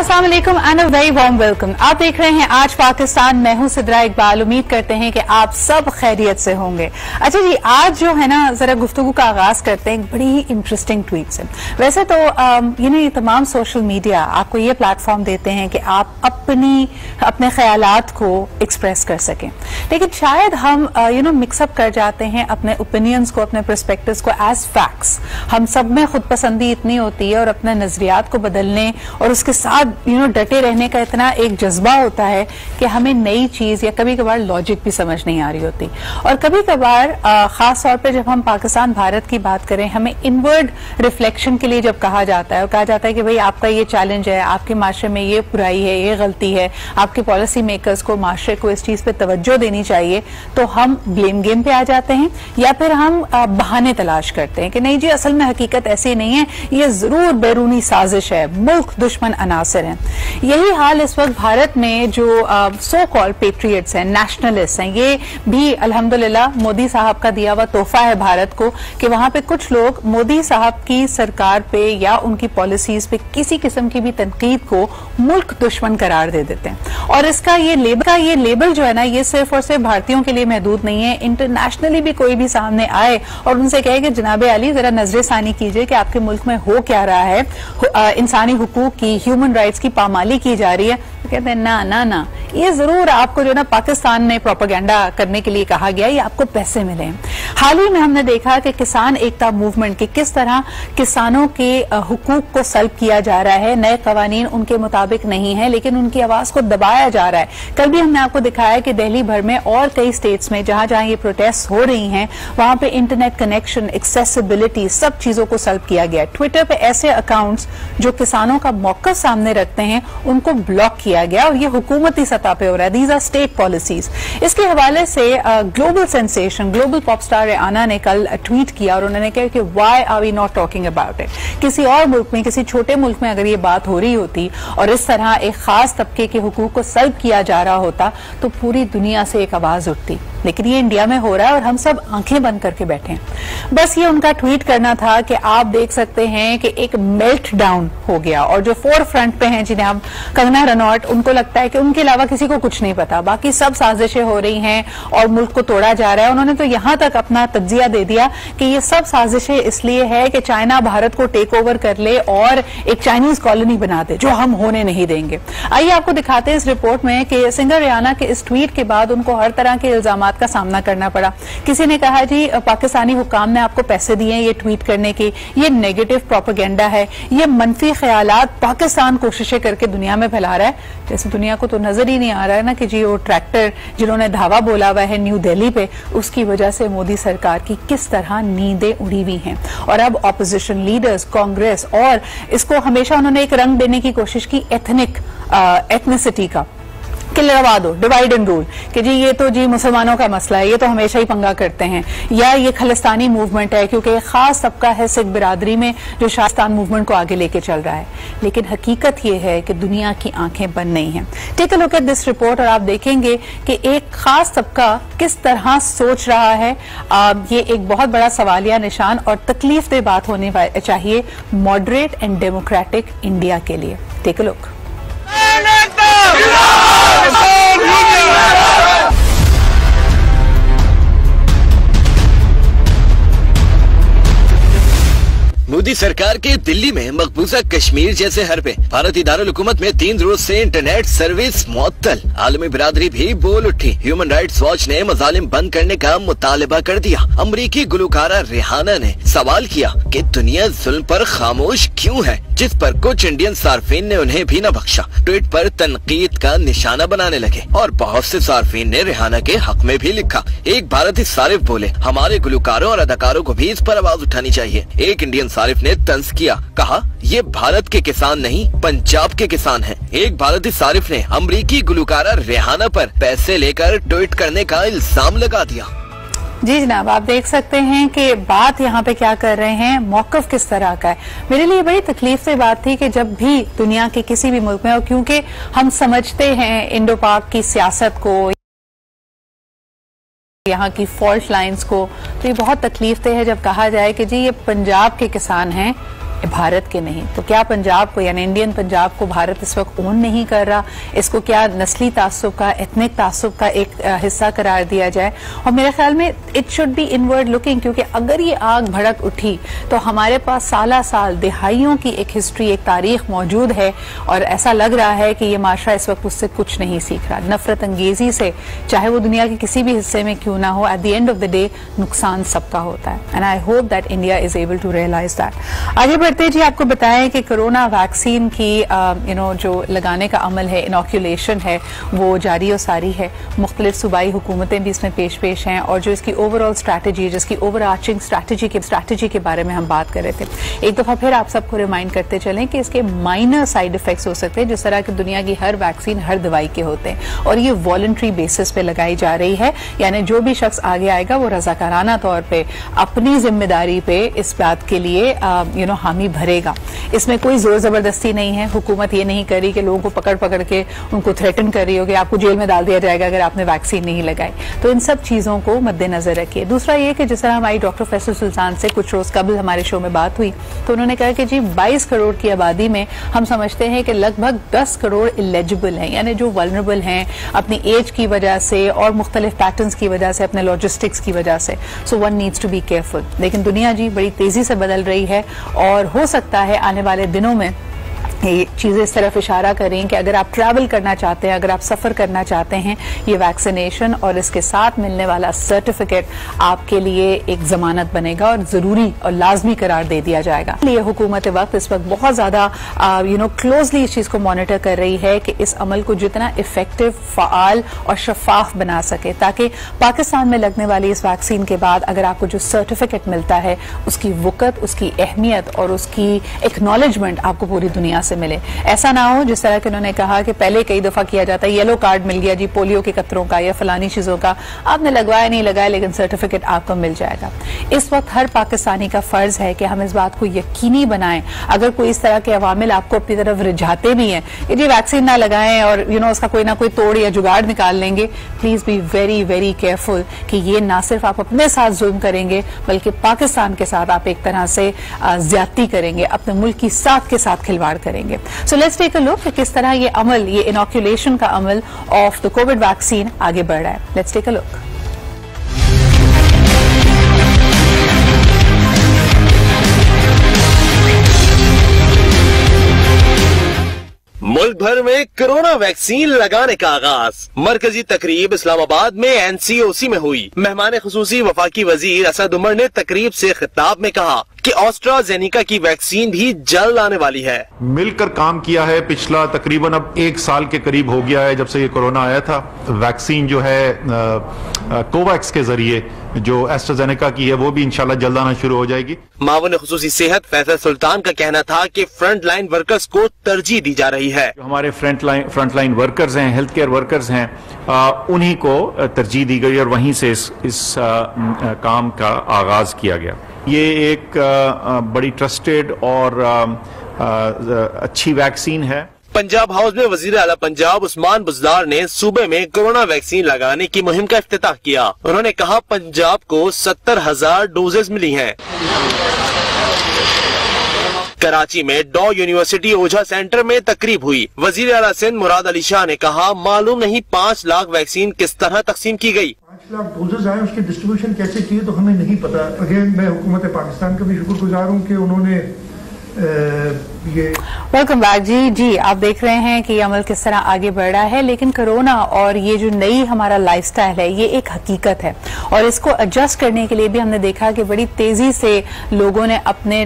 अस्सलाम वालेकुम and a very warm welcome. आप देख रहे हैं आज पाकिस्तान, मैं हूं सिद्रा इकबाल। उम्मीद करते हैं कि आप सब खैरियत से होंगे। अच्छा जी, आज जो है ना जरा गुफ्तगू का आगाज करते हैं एक बड़ी ही इंटरेस्टिंग ट्वीट से। वैसे तो ये तमाम सोशल मीडिया आपको ये प्लेटफॉर्म देते हैं कि आप अपने ख्यालात को एक्सप्रेस कर सकें, लेकिन शायद हम मिक्सअप कर जाते हैं अपने ओपिनियंस को, अपने पर्सपेक्टिव्स को एज फैक्ट्स। हम सब में खुद पसंदी इतनी होती है और अपने नजरियात को बदलने और उसके साथ डटे रहने का इतना एक जज्बा होता है कि हमें नई चीज या कभी कभार लॉजिक भी समझ नहीं आ रही होती। और कभी कभार खास तौर पे जब हम पाकिस्तान भारत की बात करें, हमें इनवर्ड रिफ्लेक्शन के लिए जब कहा जाता है और कहा जाता है कि भाई आपका ये चैलेंज है, आपके माशरे में ये बुराई है, ये गलती है, आपके पॉलिसी मेकर्स को, माशरे को इस चीज पे तवज्जो देनी चाहिए, तो हम ब्लेम गेम पे आ जाते हैं या फिर हम बहाने तलाश करते हैं कि नहीं जी असल में हकीकत ऐसी नहीं है, ये जरूर बैरूनी साजिश है, मुल्क दुश्मन अनासर है। यही हाल इस वक्त भारत में जो सो कॉल्ड पेट्रियट्स हैं, नेशनलिस्ट हैं, ये भी अल्हम्दुलिल्लाह मोदी साहब का दिया हुआ तोहफा है भारत को कि वहां पे कुछ लोग मोदी साहब की सरकार पे या उनकी पॉलिसीज पे किसी किस्म की भी तनकीद को मुल्क दुश्मन करार दे देते हैं। और इसका ये लेबल जो है ना, ये सिर्फ और सिर्फ भारतीयों के लिए महदूद नहीं है। इंटरनेशनली भी कोई भी सामने आए और उनसे कहे कि जनाब अली जरा नजर सानी कीजिए कि आपके मुल्क में हो क्या रहा है, इंसानी हुकूक की, ह्यूमन राइट्स की पामाली की जा रही है, तो कहते हैं ना ना ना, ये जरूर आपको जो ना पाकिस्तान में प्रोपेगेंडा करने के लिए कहा गया, ये आपको पैसे मिले। हाल ही में हमने देखा कि किसान एकता मूवमेंट के किस तरह किसानों के हुकूक को सल्ब किया जा रहा है। नए कवानीन उनके मुताबिक नहीं है, लेकिन उनकी आवाज को दबाया जा रहा है। कल भी हमने आपको दिखाया कि दिल्ली भर में और कई स्टेट्स में जहां जहां ये प्रोटेस्ट हो रही हैं, वहां पे इंटरनेट कनेक्शन, एक्सेसिबिलिटी, सब चीजों को सल्ब किया गया। ट्विटर पे ऐसे अकाउंट्स जो किसानों का मौका सामने रखते हैं उनको ब्लॉक किया गया और ये हुकूमती सतह पे हो रहा है। These are state policies. इसके हवाले से global sensation, global pop star Rihanna ने कल ट्वीट किया और उन्होंने कहा कि why are we not talking about it. किसी और मुल्क में, किसी छोटे मुल्क में अगर ये बात हो रही होती और इस तरह एक खास तबके के हुकूक को सल्ब किया जा रहा होता तो पूरी दुनिया से एक आवाज उठती, लेकिन ये इंडिया में हो रहा है और हम सब आंखें बंद करके बैठे हैं। बस ये उनका ट्वीट करना था कि आप देख सकते हैं कि एक मेल्ट डाउन हो गया और जो फोर फ्रंट पे हैं, जिन्हें हम कंगना रनौत, उनको लगता है कि उनके अलावा किसी को कुछ नहीं पता, बाकी सब साजिशें हो रही हैं और मुल्क को तोड़ा जा रहा है। उन्होंने तो यहां तक अपना तज्जिया दे दिया कि ये सब साजिशें इसलिए है कि चाइना भारत को टेक ओवर कर ले और एक चाइनीज कॉलोनी बना दे, जो हम होने नहीं देंगे। आइए आपको दिखाते हैं इस रिपोर्ट में कि सिंगर रिहाना के इस ट्वीट के बाद उनको हर तरह के इल्जाम का सामना करना पड़ा। किसी ने कहा जी पाकिस्तानी हुकाम ने आपको पैसे दिए ये ट्वीट करने के, ये नेगेटिव प्रोपेगेंडा है, ये मनफी ख्यालात पाकिस्तान कोशिशें करके दुनिया में फैला रहा है। जैसे दुनिया को तो नजर ही नहीं आ रहा है ना कि जी वो ट्रैक्टर जिन्होंने धावा बोला हुआ है न्यू दिल्ली पे, उसकी वजह से मोदी सरकार की किस तरह नींदें उड़ी हुई हैं। और अब ऑपोजिशन लीडर्स, कांग्रेस, और इसको हमेशा उन्होंने एक रंग देने की कोशिश की एथनिसिटी का, कि लड़वा दो, डिवाइड एंड रूल, कि जी ये तो जी मुसलमानों का मसला है, ये तो हमेशा ही पंगा करते हैं, या ये खालिस्तानी मूवमेंट है क्योंकि एक खास तबका है सिख बिरादरी में जो शास्तान मूवमेंट को आगे लेके चल रहा है। लेकिन हकीकत ये है कि दुनिया की आंखें बंद नहीं हैं। Take a look at this report और आप देखेंगे कि एक खास तबका किस तरह सोच रहा है। ये एक बहुत बड़ा सवालिया निशान और तकलीफदेह बात होने चाहिए मॉडरेट एंड डेमोक्रेटिक इंडिया के लिए। Take a look. मोदी सरकार के दिल्ली में मकबूजा कश्मीर जैसे हरबे भारतीय दारुल हुकूमत में 3 रोज से इंटरनेट सर्विस मुअत्तल। आलमी बिरादरी भी बोल उठी। ह्यूमन राइट्स वॉच ने मजालिम बंद करने का मुतालबा कर दिया। अमरीकी गुलकारा रिहाना ने सवाल किया कि दुनिया जुल्म पर खामोश क्यों है, जिस पर कुछ इंडियन सार्फिन ने उन्हें भी न बख्शा। ट्वीट पर तनकीद का निशाना बनाने लगे और बहुत से सार्फिन ने रिहाना के हक में भी लिखा। एक भारतीय सारिफ बोले, हमारे गुलकारों और अदाकारों को भी इस पर आवाज उठानी चाहिए। एक इंडियन सारिफ ने तंज किया, कहा ये भारत के किसान नहीं पंजाब के किसान हैं। एक भारतीय सारिफ ने अमरीकी गुलकारा रिहाना पर पैसे लेकर ट्वीट करने का इल्जाम लगा दिया। जी जनाब, आप देख सकते हैं कि बात यहाँ पे क्या कर रहे हैं, मौकफ किस तरह का है। मेरे लिए बड़ी तकलीफ से बात थी कि जब भी दुनिया के किसी भी मुल्क में, और क्योंकि हम समझते हैं इंडो पाक की सियासत को, यहाँ की फॉल्ट लाइंस को, तो ये बहुत तकलीफ देह है जब कहा जाए कि जी ये पंजाब के किसान हैं भारत के नहीं, तो क्या पंजाब को यानी इंडियन पंजाब को भारत इस वक्त ओन नहीं कर रहा? इसको क्या नस्ली तासुब का, एथनिक तासुब का एक हिस्सा करार दिया जाए? और मेरे ख्याल में it should be inward looking, क्योंकि अगर ये आग भड़क उठी तो हमारे पास साला साल दिहाइयों की एक हिस्ट्री, एक तारीख मौजूद है और ऐसा लग रहा है कि ये माशरा इस वक्त उससे कुछ नहीं सीख रहा। नफरत अंगेजी से, चाहे वो दुनिया के किसी भी हिस्से में क्यों ना हो, at the end of the day नुकसान सबका होता है। And I hope that India is able to realise that. आगे बढ़ते जी, आपको बताएं कि कोरोना वैक्सीन की जो लगाने का अमल है, इनॉक्यूलेशन है, वो जारी और सारी है। मुख्तलिफ सूबाई हुकूमतें भी इसमें पेश हैं और जो इसकी ओवरऑल स्ट्रैटेजी, जिसकी ओवर आर्चिंग स्ट्रैटेजी के बारे में हम बात कर रहे थे। एक दफा फिर आप सबको रिमाइंड करते चलें कि इसके माइनर साइड इफेक्ट्स हो सकते हैं, जिस तरह की दुनिया की हर वैक्सीन हर दवाई के होते हैं, और ये वॉलंटरी बेसिस पे लगाई जा रही है। यानी जो भी शख्स आगे आएगा वो रजाकाराना तौर पे अपनी जिम्मेदारी पे इस बात के लिए हामी भरेगा। इसमें कोई जोर जबरदस्ती नहीं है। हुकूमत ये नहीं करी कि लोगों को पकड़ पकड़ के उनको थ्रेटन कर रही हो कि आपको जेल में डाल दिया जाएगा अगर आपने वैक्सीन नहीं लगाई। तो इन सब चीजों को मद्देनजर रखिए। दूसरा ये कि जिस तरह हमारी डॉक्टर फैसल सुल्तान से कुछ रोज कबल हमारे शो में बात हुई, तो उन्होंने कहा कि जी 22 करोड़ की आबादी में हम समझते हैं कि लगभग 10 करोड़ इलिजिबल हैं, यानी जो वल्नरेबल हैं अपनी एज की वजह से और मुख्तलिफ पैटर्न्स की वजह से, अपने लॉजिस्टिक्स की वजह से। So one needs to be careful. लेकिन दुनिया जी बड़ी तेजी से बदल रही है और हो सकता है आने वाले दिनों में ये चीजें इस तरफ इशारा करें कि अगर आप ट्रैवल करना चाहते हैं, अगर आप सफर करना चाहते हैं, ये वैक्सीनेशन और इसके साथ मिलने वाला सर्टिफिकेट आपके लिए एक जमानत बनेगा और जरूरी और लाजमी करार दे दिया जाएगा। ये हुकूमत वक्त इस वक्त बहुत ज्यादा क्लोजली इस चीज को मॉनिटर कर रही है कि इस अमल को जितना इफेक्टिव, फाल और शफाफ बना सके, ताकि पाकिस्तान में लगने वाली इस वैक्सीन के बाद अगर आपको जो सर्टिफिकेट मिलता है उसकी वक़्त, उसकी अहमियत और उसकी एक्नॉलेजमेंट आपको पूरी दुनिया से मिले। ऐसा ना हो जिस तरह के उन्होंने कहा कि पहले कई दफा किया जाता है, येलो कार्ड मिल गया जी पोलियो के कतरों का या फलानी चीजों का, आपने लगवाया नहीं लगाया लेकिन सर्टिफिकेट आपको मिल जाएगा। इस वक्त हर पाकिस्तानी का फर्ज है कि हम इस बात को यकीनी बनाएं, अगर कोई इस तरह के अवामिल आपको अपनी तरफ रिझाते भी हैं कि जी वैक्सीन ना लगाएं और उसका कोई ना कोई तोड़ या जुगाड़ निकाल लेंगे, please be very very careful कि ये ना सिर्फ आप अपने साथ जुल्म करेंगे बल्कि पाकिस्तान के साथ आप एक तरह से ज्यादती करेंगे, अपने मुल्क की साथ के साथ खिलवाड़ करेंगे। So let's take a look किस तरह ये अमल, ये इनॉक्यूलेशन का अमल ऑफ द कोविड वैक्सीन आगे बढ़ रहा है। Let's take a look. मुल्क भर में कोरोना वैक्सीन लगाने का आगाज। मरकजी तकरीब इस्लामाबाद में NCOC में हुई। मेहमान खुसूसी वफाकी वजीर असद उमर ने तकरीब से खिताब में कहा कि ऑस्ट्राजेनिका की वैक्सीन भी जल्द आने वाली है। मिलकर काम किया है, पिछला तकरीबन अब 1 साल के करीब हो गया है जब से ये कोरोना आया था। वैक्सीन जो है कोवैक्स के जरिए जो एस्ट्राजेनेका की है वो भी इंशाल्लाह जल्द आना शुरू हो जाएगी। मावन खुसूसी सेहत फैसल सुल्तान का कहना था कि फ्रंट लाइन वर्कर्स को तरजीह दी जा रही है। जो हमारे फ्रंट लाइन वर्कर्स हैं, हेल्थ केयर वर्कर्स हैं, उन्हीं को तरजीह दी गई और वहीं से इस काम का आगाज किया गया। ये एक बड़ी ट्रस्टेड और अच्छी वैक्सीन है। पंजाब हाउस में वजीर आला पंजाब उस्मान बुज़दार ने सूबे में कोरोना वैक्सीन लगाने की मुहिम का इफ्तिताह किया। उन्होंने कहा पंजाब को 70,000 डोजेज मिली हैं। कराची में डॉ यूनिवर्सिटी ओझा सेंटर में तकरीब हुई। वजीर आला सिंध मुराद अली शाह ने कहा मालूम नहीं 5 लाख वैक्सीन किस तरह तकसीम की गई। 5 लाख डोजेज आए, उसकी डिस्ट्रीब्यूशन कैसे की तो हमें नहीं पता। अगेन मैं हुकूमत पाकिस्तान का भी शुक्रगुजार हूँ कि उन्होंने वेलकम बैक जी। आप देख रहे हैं कि ये अमल किस तरह आगे बढ़ रहा है, लेकिन कोरोना और ये जो नई हमारा लाइफस्टाइल है ये एक हकीकत है और इसको एडजस्ट करने के लिए भी हमने देखा कि बड़ी तेजी से लोगों ने अपने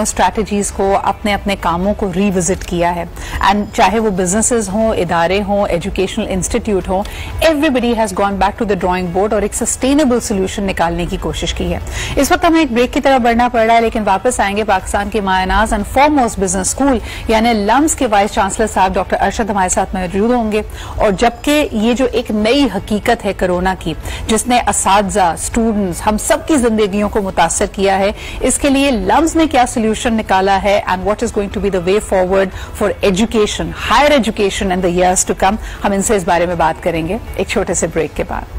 स्ट्रैटेजीज को, अपने अपने कामों को रिविजिट किया है। एंड चाहे वो बिजनेसेस हों, इदारे हों, एजुकेशनल इंस्टीट्यूट हों, everybody has gone back to the drawing board और एक सस्टेनेबल सोल्यूशन निकालने की कोशिश की है। इस वक्त हमें एक ब्रेक की तरफ बढ़ना पड़ रहा है, लेकिन वापस आएंगे पाकिस्तान के मायनाज एंड फॉरमोस्ट बिजनेस स्कूल यानी लम्स के वाइस चांसलर साहब डॉक्टर अरशद हमारे साथ मौजूद होंगे। और जबकि ये जो एक नई हकीकत है कोरोना की, जिसने असातिज़ा, स्टूडेंट्स, हम सब की जिंदगियों को मुतासर किया है, इसके लिए लम्स ने क्या सोल्यूशन निकाला है and what is going to be the way forward for education, higher education in the years to come, हम इनसे इस बारे में बात करेंगे एक छोटे से ब्रेक के बाद।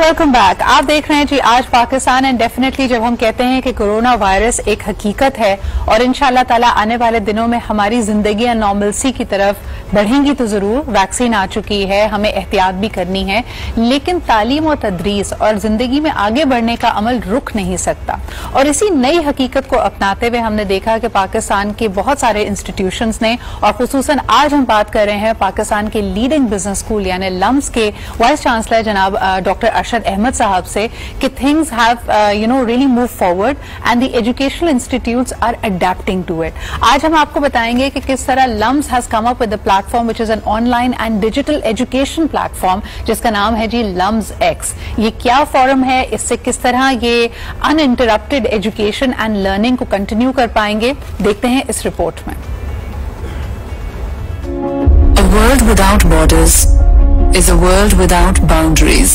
Welcome back. आप देख रहे हैं जी आज पाकिस्तान एंड डेफिनेटली जब हम कहते हैं कि कोरोना वायरस एक हकीकत है और इंशाल्लाह ताला आने वाले दिनों में हमारी जिंदगियां नॉर्मलसी की तरफ बढ़ेंगी तो जरूर, वैक्सीन आ चुकी है, हमें एहतियात भी करनी है, लेकिन तालीम और तदरीस और जिंदगी में आगे बढ़ने का अमल रुक नहीं सकता। और इसी नई हकीकत को अपनाते हुए हमने देखा कि पाकिस्तान के बहुत सारे इंस्टीट्यूशंस ने, और खुसूसन आज हम बात कर रहे हैं पाकिस्तान के लीडिंग बिजनेस स्कूल यानी लम्स के वाइस चांसलर जनाब डॉक्टर अरशद अहमद साहब से, कि things have really move forward and the educational institutes are adapting to it. आज हम आपको बताएंगे कि किस तरह LUMS has come up with the platform which is an online and digital education platform जिसका नाम है जी लम्स एक्स। ये क्या फोरम है, इससे किस तरह ये अनइंटरप्टेड एजुकेशन एंड लर्निंग को कंटिन्यू कर पाएंगे, देखते हैं इस रिपोर्ट में। A world without borders is a world without boundaries.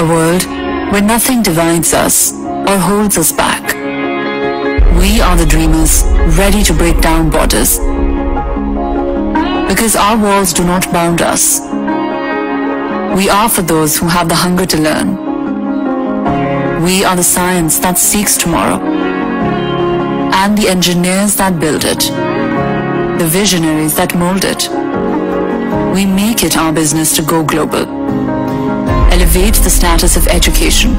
A world where nothing divides us or holds us back. We are the dreamers ready to break down borders. Because our walls do not bound us. We are for those who have the hunger to learn. We are the science that seeks tomorrow. And the engineers that build it. The visionaries that mold it. We make it our business to go global, elevate the status of education,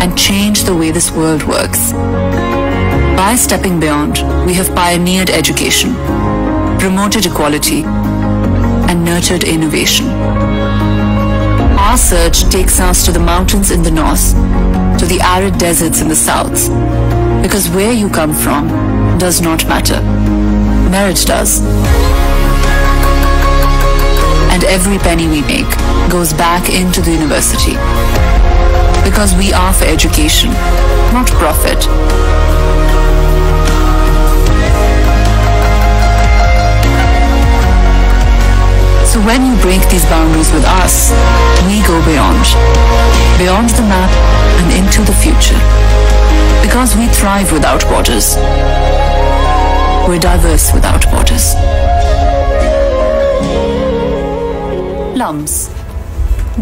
and change the way this world works. By stepping beyond, we have pioneered education, promoted equality, and nurtured innovation. Our search takes us to the mountains in the north, to the arid deserts in the south, because where you come from does not matter. Merit does. And every penny we make goes back into the university. Because we are for education, not profit. So when you break these boundaries with us, we go beyond. Beyond the map and into the future. Because we thrive without borders. We're diverse without borders. LUMS.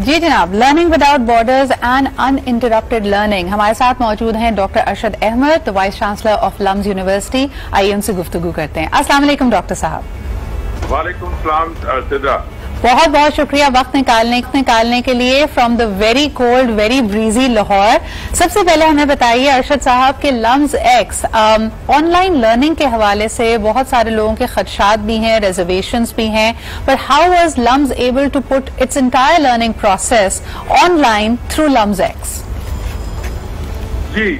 जी जनाब, learning without borders and uninterrupted learning. हमारे साथ मौजूद हैं doctor Arshad Ahmad, vice chancellor of LUMS university. आइए उनसे गुफ्तगू करते हैं। अस्सलाम वालेकुम डॉक्टर साहब। वालेकुम सलाम सिद्रा। बहुत बहुत शुक्रिया वक्त निकालने के लिए from the very cold very breezy Lahore. सबसे पहले हमें बताइए अरशद साहब के लम्स एक्स ऑनलाइन लर्निंग के हवाले से बहुत सारे लोगों के खदशात भी हैं, रिजर्वेशंस भी हैं, पर how was LUMS able to put its entire learning process online through LUMS X? जी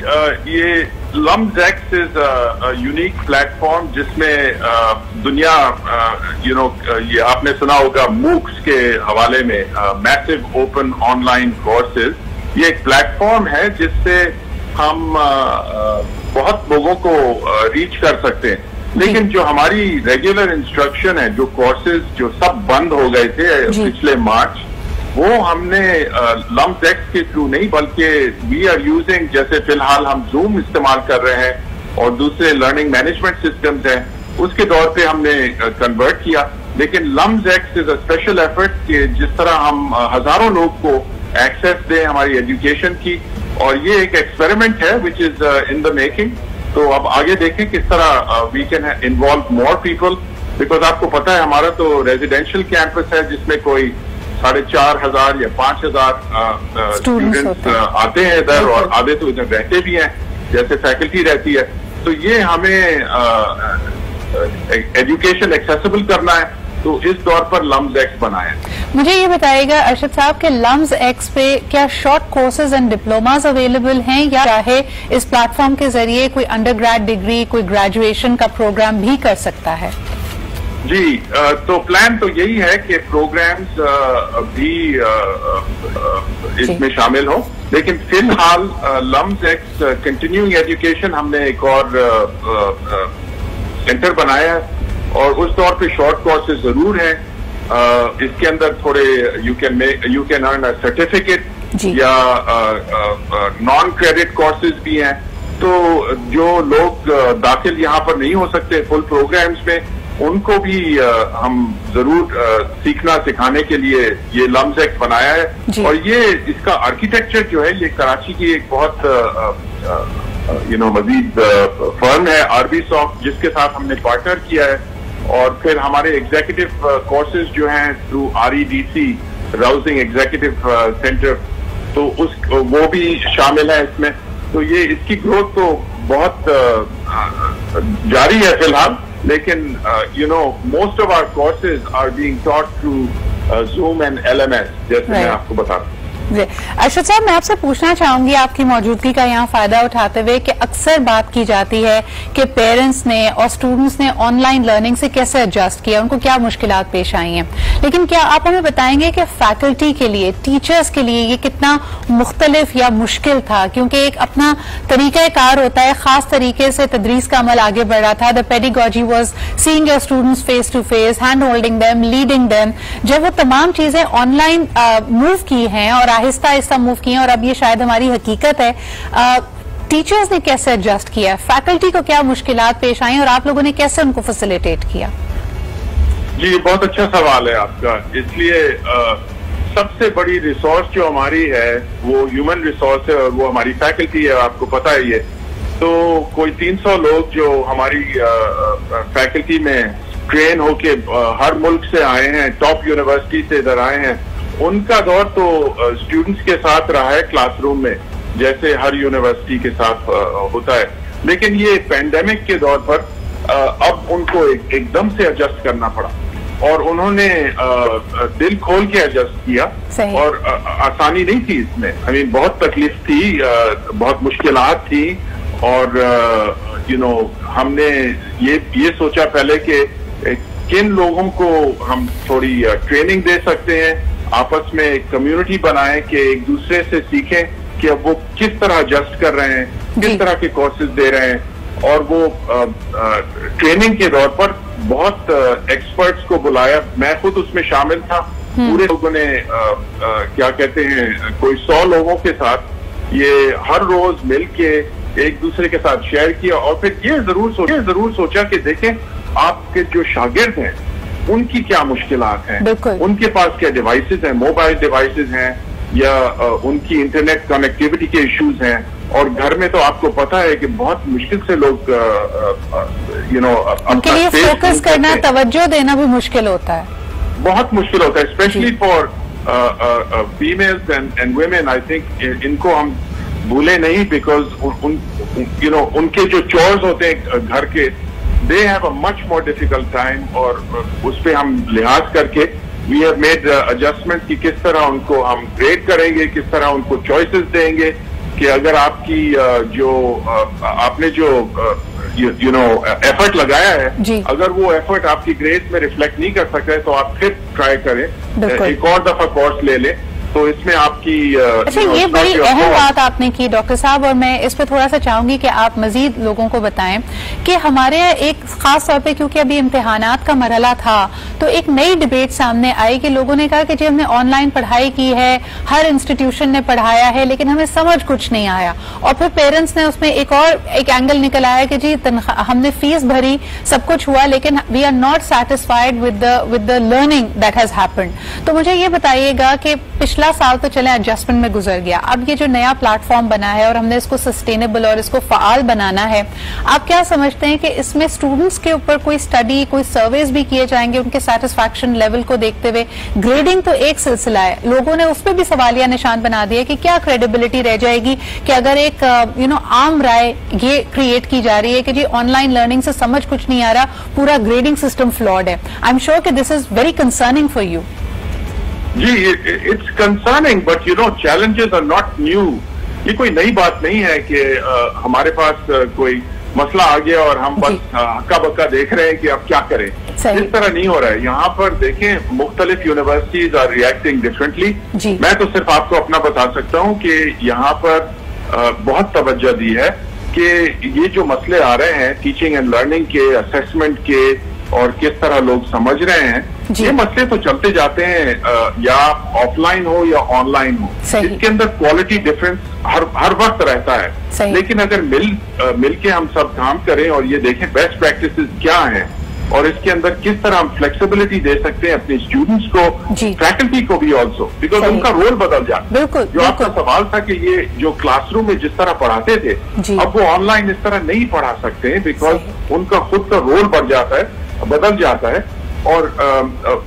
ये LUMS X is unique platform जिसमें दुनिया ये आपने सुना होगा मूक्स के हवाले में मैसिव ओपन ऑनलाइन कोर्सेज, ये एक प्लेटफॉर्म है जिससे हम बहुत लोगों को रीच कर सकते हैं। लेकिन जो हमारी रेगुलर इंस्ट्रक्शन है, जो कोर्सेज जो सब बंद हो गए थे पिछले मार्च, वो हमने लम्स एक्स के थ्रू नहीं बल्कि वी आर यूजिंग, जैसे फिलहाल हम जूम इस्तेमाल कर रहे हैं और दूसरे लर्निंग मैनेजमेंट सिस्टम्स हैं, उसके दौर पे हमने कन्वर्ट किया। लेकिन LUMS X is a special effort कि जिस तरह हम हजारों लोग को एक्सेस दें हमारी एजुकेशन की, और ये एक एक्सपेरिमेंट है which is in the making. तो अब आगे देखें किस तरह we can involve more people, because आपको पता है हमारा तो रेजिडेंशियल कैंपस है जिसमें कोई 4,500 या 5,000 स्टूडेंट्स आते हैं इधर, और आधे तो इधर रहते भी हैं जैसे फैकल्टी रहती है। तो ये हमें एजुकेशन एक्सेसिबल करना है, तो इस दौर पर लम्स एक्स बनाया। मुझे ये बताइएगा अरशद साहब के लम्स एक्स पे क्या short courses and diplomas available हैं, या चाहे इस प्लेटफॉर्म के जरिए कोई अंडर ग्रेड डिग्री, कोई ग्रेजुएशन का प्रोग्राम भी कर सकता है? जी तो प्लान तो यही है कि प्रोग्राम्स भी इसमें शामिल हो, लेकिन फिलहाल लम्स एक्स कंटिन्यूइंग एजुकेशन हमने एक और सेंटर बनाया है, और उस तौर पे शॉर्ट कोर्सेज जरूर हैं। इसके अंदर थोड़े you can earn a certificate या नॉन क्रेडिट कोर्सेज भी हैं। तो जो लोग दाखिल यहाँ पर नहीं हो सकते फुल प्रोग्राम्स में, उनको भी हम जरूर सीखना सिखाने के लिए ये लम्स एक्ट बनाया है। और ये इसका आर्किटेक्चर जो है, ये कराची की एक बहुत मजीद फर्म है आरबीसॉफ्ट, जिसके साथ हमने पार्टनर किया है। और फिर हमारे एग्जीक्यूटिव कोर्सेज जो हैं through REDC, rousing executive centre, तो वो भी शामिल है इसमें। तो ये इसकी ग्रोथ तो बहुत जारी है फिलहाल, लेकिन most of our courses are being taught through Zoom and LMS, जैसे मैं आपको बता रहा हूँ। अरशद साहब, मैं आपसे पूछना चाहूंगी आपकी मौजूदगी का यहाँ फायदा उठाते हुए कि अक्सर बात की जाती है कि पेरेंट्स ने और स्टूडेंट्स ने ऑनलाइन लर्निंग से कैसे एडजस्ट किया, उनको क्या मुश्किलात पेश आई हैं, लेकिन क्या आप हमें बताएंगे कि फैकल्टी के लिए, टीचर्स के लिए ये कितना मुख्तलिफ या मुश्किल था? क्योंकि एक अपना तरीक़ाकार होता है, खास तरीके से तदरीस का अमल आगे बढ़ रहा था। The pedagogy was seeing your students face to face, hand holding them, leading them. जब वो तमाम चीजें ऑनलाइन मूव की हैं और आहिस्ता आहिस्ता मूव किए, और अब ये शायद हमारी हकीकत है, टीचर्स ने कैसे एडजस्ट किया, फैकल्टी को क्या मुश्किलात पेश आई और आप लोगों ने कैसे उनको फैसिलिटेट किया? जी, बहुत अच्छा सवाल है आपका। इसलिए सबसे बड़ी रिसोर्स जो हमारी है वो ह्यूमन रिसोर्स है, और वो हमारी फैकल्टी है। आपको पता है ये तो कोई 300 लोग जो हमारी फैकल्टी में ट्रेन होके हर मुल्क से आए हैं, टॉप यूनिवर्सिटी से इधर आए हैं, उनका दौर तो स्टूडेंट्स के साथ रहा है क्लासरूम में, जैसे हर यूनिवर्सिटी के साथ होता है। लेकिन ये पैंडेमिक के दौर पर अब उनको एकदम से एडजस्ट करना पड़ा, और उन्होंने दिल खोल के एडजस्ट किया। और आसानी नहीं थी इसमें, बहुत तकलीफ थी, बहुत मुश्किलात थी। और हमने ये सोचा पहले कि किन लोगों को हम थोड़ी ट्रेनिंग दे सकते हैं, आपस में एक कम्युनिटी बनाएं कि एक दूसरे से सीखें कि अब वो किस तरह एडजस्ट कर रहे हैं, किस तरह के कोर्सेज दे रहे हैं। और वो ट्रेनिंग के दौर पर बहुत एक्सपर्ट्स को बुलाया, मैं खुद उसमें शामिल था। पूरे लोगों ने क्या कहते हैं, कोई 100 लोगों के साथ ये हर रोज मिल के एक दूसरे के साथ शेयर किया। और फिर ये जरूर सोचा कि देखें आपके जो शागिर्द हैं उनकी क्या मुश्किलात हैं, उनके पास क्या डिवाइसेस हैं, मोबाइल डिवाइसेस हैं, या उनकी इंटरनेट कनेक्टिविटी के इश्यूज हैं। और घर में तो आपको पता है कि बहुत मुश्किल से लोग उनके लिए फोकस करना, तवज्जो देना भी मुश्किल होता है, बहुत मुश्किल होता है, specially for females and women. I think इनको हम भूले नहीं, बिकॉज उनके जो चोर्स होते हैं घर के, they have a much more difficult time. और उस पर हम लिहाज करके वी हैव मेड एडजस्टमेंट कि किस तरह उनको हम ग्रेड करेंगे, किस तरह उनको चॉइसेस देंगे कि अगर आपकी आपने जो एफर्ट लगाया है, अगर वो एफर्ट आपकी ग्रेड में रिफ्लेक्ट नहीं कर सकता है तो आप फिर ट्राई करें, एक और दफा कोर्स ले लें। तो इसमें आपकी अच्छा, ये बड़ी अहम बात आपने की डॉक्टर साहब, और मैं इस पर थोड़ा सा चाहूंगी कि आप मजीद लोगों को बताएं कि हमारे एक खास तौर पे, क्योंकि अभी इम्तिहानात का मरहला था, तो एक नई डिबेट सामने आई कि लोगों ने कहा कि जी हमने ऑनलाइन पढ़ाई की है, हर इंस्टीट्यूशन ने पढ़ाया है, लेकिन हमें समझ कुछ नहीं आया। और फिर पेरेंट्स ने उसमें एक एंगल निकल आया कि जी हमने फीस भरी, सब कुछ हुआ, लेकिन we are not satisfied with the learning that has happened. तो मुझे ये बताइएगा कि पिछला साल तो चले एडजस्टमेंट में गुजर गया, अब ये जो नया प्लेटफॉर्म बना है और हमने इसको सस्टेनेबल और इसको फाल बनाना है, आप क्या समझते हैं कि इसमें स्टूडेंट्स के ऊपर कोई स्टडी, कोई सर्वेस भी किए जाएंगे उनके सेटिस्फैक्शन लेवल को देखते हुए? ग्रेडिंग तो एक सिलसिला है, लोगों ने उस पर भी सवालिया निशान बना दिया कि क्या क्रेडिबिलिटी रह जाएगी कि अगर एक आम राय ये क्रिएट की जा रही है कि जी ऑनलाइन लर्निंग से समझ कुछ नहीं आ रहा, पूरा ग्रेडिंग सिस्टम फ्लॉड है। आई एम श्योर कि this is very concerning for you. जी, it's concerning, but challenges are not new. ये कोई नई बात नहीं है कि हमारे पास कोई मसला आ गया और हम बस हक्का बक्का देख रहे हैं कि अब क्या करें। इस तरह नहीं हो रहा है। यहाँ पर देखें, मुख्तलिफ यूनिवर्सिटीज आर रिएक्टिंग डिफरेंटली। मैं तो सिर्फ आपको अपना बता सकता हूँ कि यहाँ पर बहुत तवज्जो दी है कि ये जो मसले आ रहे हैं टीचिंग एंड लर्निंग के, असेसमेंट के, और किस तरह लोग समझ रहे हैं, ये मसले तो चलते जाते हैं, या ऑफलाइन हो या ऑनलाइन हो। इसके अंदर क्वालिटी डिफरेंस हर वक्त रहता है। लेकिन अगर मिल के हम सब काम करें और ये देखें बेस्ट प्रैक्टिसेस क्या हैं, और इसके अंदर किस तरह हम फ्लेक्सिबिलिटी दे सकते हैं अपने स्टूडेंट्स को, फैकल्टी को भी ऑल्सो, बिकॉज उनका रोल बदल जाता है। जो आपका सवाल था कि ये जो क्लासरूम में जिस तरह पढ़ाते थे अब वो ऑनलाइन इस तरह नहीं पढ़ा सकते हैं, बिकॉज उनका खुद का रोल बदल जाता है और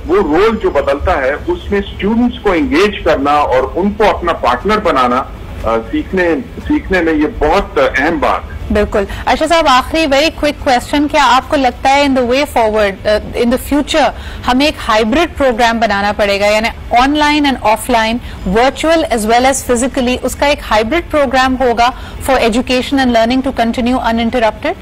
वो रोल जो बदलता है उसमें स्टूडेंट्स को एंगेज करना और उनको अपना पार्टनर बनाना सीखने में ये बहुत अहम बात है। बिल्कुल। अच्छा साहब, आखिरी वेरी क्विक क्वेश्चन, क्या आपको लगता है in the way forward in the future हमें एक हाइब्रिड प्रोग्राम बनाना पड़ेगा, यानी online and offline, virtual as well as physically, उसका एक हाइब्रिड प्रोग्राम होगा for education and learning to continue uninterrupted?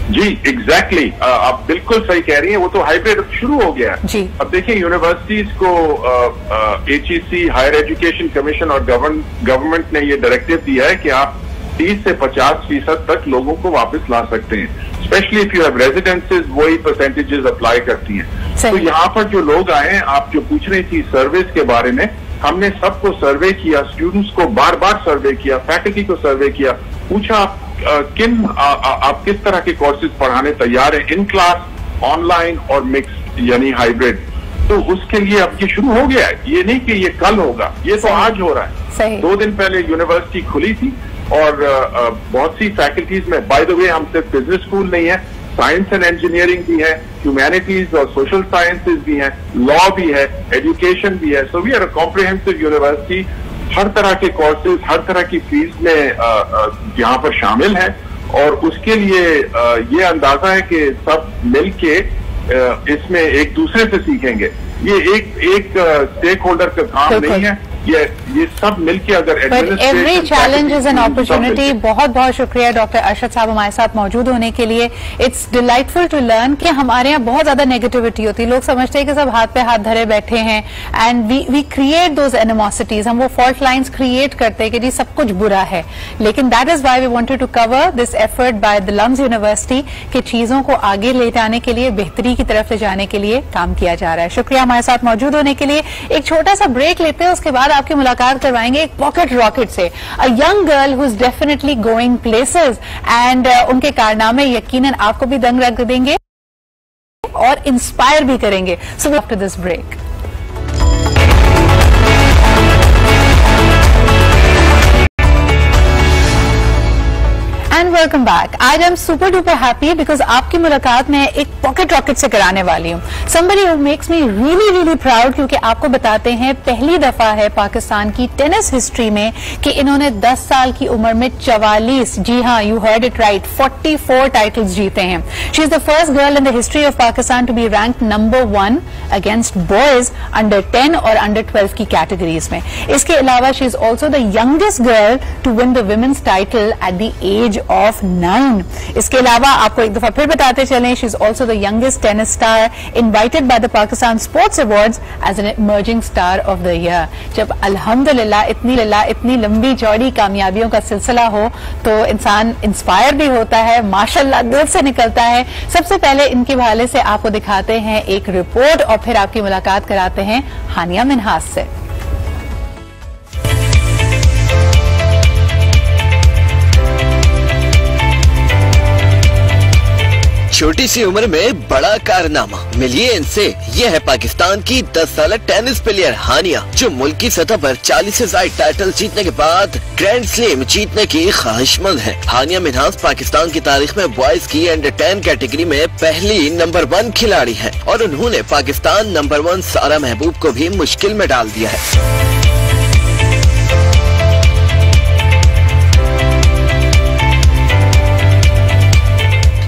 जी एग्जैक्टली, आप बिल्कुल सही कह रही हैं, वो तो हाइब्रिड शुरू हो गया है। अब देखिए यूनिवर्सिटीज को HEC हायर एजुकेशन कमीशन और गवर्नमेंट ने ये डायरेक्टिव दिया है कि आप 30 से 50% तक लोगों को वापस ला सकते हैं, specially if you have residences, वही परसेंटेजेस अप्लाई करती हैं। तो यहाँ पर जो लोग आए, आप जो पूछ रही थी सर्विस के बारे में, हमने सबको सर्वे किया, स्टूडेंट्स को बार बार सर्वे किया, फैकल्टी को सर्वे किया, पूछा आप किस तरह के कोर्सेज पढ़ाने तैयार हैं, इन क्लास, ऑनलाइन और मिक्स यानी हाइब्रिड। तो उसके लिए अब ये शुरू हो गया है, ये नहीं कि ये कल होगा, ये तो आज हो रहा है। 2 दिन पहले यूनिवर्सिटी खुली थी और बहुत सी फैकल्टीज में, बाय द वे हम सिर्फ बिजनेस स्कूल नहीं है, साइंस एंड इंजीनियरिंग भी है, ह्यूमैनिटीज और सोशल साइंसेज भी हैं, लॉ भी है, एजुकेशन भी है। So we are a comprehensive university, हर तरह के कोर्सेज, हर तरह की फील्ड में यहाँ पर शामिल है और उसके लिए ये अंदाजा है कि सब मिलके इसमें एक दूसरे से सीखेंगे। ये एक स्टेक होल्डर का काम नहीं है, ये सब मिलके अगर every challenge is an opportunity. बहुत बहुत शुक्रिया डॉक्टर अरशद साहब हमारे साथ मौजूद होने के लिए। इट्स डिलाइटफुल टू लर्न कि हमारे यहाँ बहुत ज्यादा नेगेटिविटी होती है, लोग समझते हैं कि सब हाथ पे हाथ धरे बैठे हैं एंड वी क्रिएट दोज एनिमोसिटीज, हम वो फॉल्ट लाइन्स क्रिएट करते हैं कि जी सब कुछ बुरा है, लेकिन that is why we wanted to cover this effort by the LUMS university कि चीजों को आगे ले जाने के लिए, बेहतरी की तरफ ले जाने के लिए काम किया जा रहा है। शुक्रिया हमारे साथ मौजूद होने के लिए। एक छोटा सा ब्रेक लेते हैं, उसके बाद आपकी मुलाकात करवाएंगे एक पॉकेट रॉकेट से, a young girl who is definitely going places and उनके कारनामे यकीनन आपको भी दंग रख देंगे और इंस्पायर भी करेंगे। So after this break and welcome back. आज I am super duper happy because आपकी मुलाकात मैं एक पॉकेट रॉकेट से कराने वाली हूँ। Somebody who makes me really really proud, क्योंकि आपको बताते हैं पहली दफा है पाकिस्तान की टेनिस हिस्ट्री में कि इन्होंने 10 साल की उम्र में 44, जी हाँ you heard it right, 44 titles जीते हैं। She is the first girl in the history of Pakistan to be ranked number 1 against boys under 10 और अंडर 12 की कैटेगरीज में। इसके अलावा she is also the youngest girl to win the women's title at the age of 9। इसके अलावा आपको एक दफा फिर बताते चलें, she is also the youngest tennis star invited by the Pakistan sports awards as an emerging star of the year. जब अल्हम्दुलिल्लाह इतनी लंबी चौड़ी कामयाबियों का सिलसिला हो तो इंसान इंस्पायर भी होता है, माशाल्लाह दिल से निकलता है। सबसे पहले इनके हवाले से आपको दिखाते हैं एक रिपोर्ट और फिर आपकी मुलाकात कराते हैं हानिया मिन्हास से। छोटी सी उम्र में बड़ा कारनामा, मिलिए इनसे। ये है पाकिस्तान की 10 साल टेनिस प्लेयर हानिया, जो मुल्क की सतह पर 40 से ज्यादा टाइटल जीतने के बाद ग्रैंड स्लैम जीतने की ख्वाहिशमंद है। हानिया मिन्हास पाकिस्तान की तारीख में बॉयज की अंडर 10 कैटेगरी में पहली नंबर 1 खिलाड़ी है और उन्होंने पाकिस्तान नंबर 1 सारा महबूब को भी मुश्किल में डाल दिया है।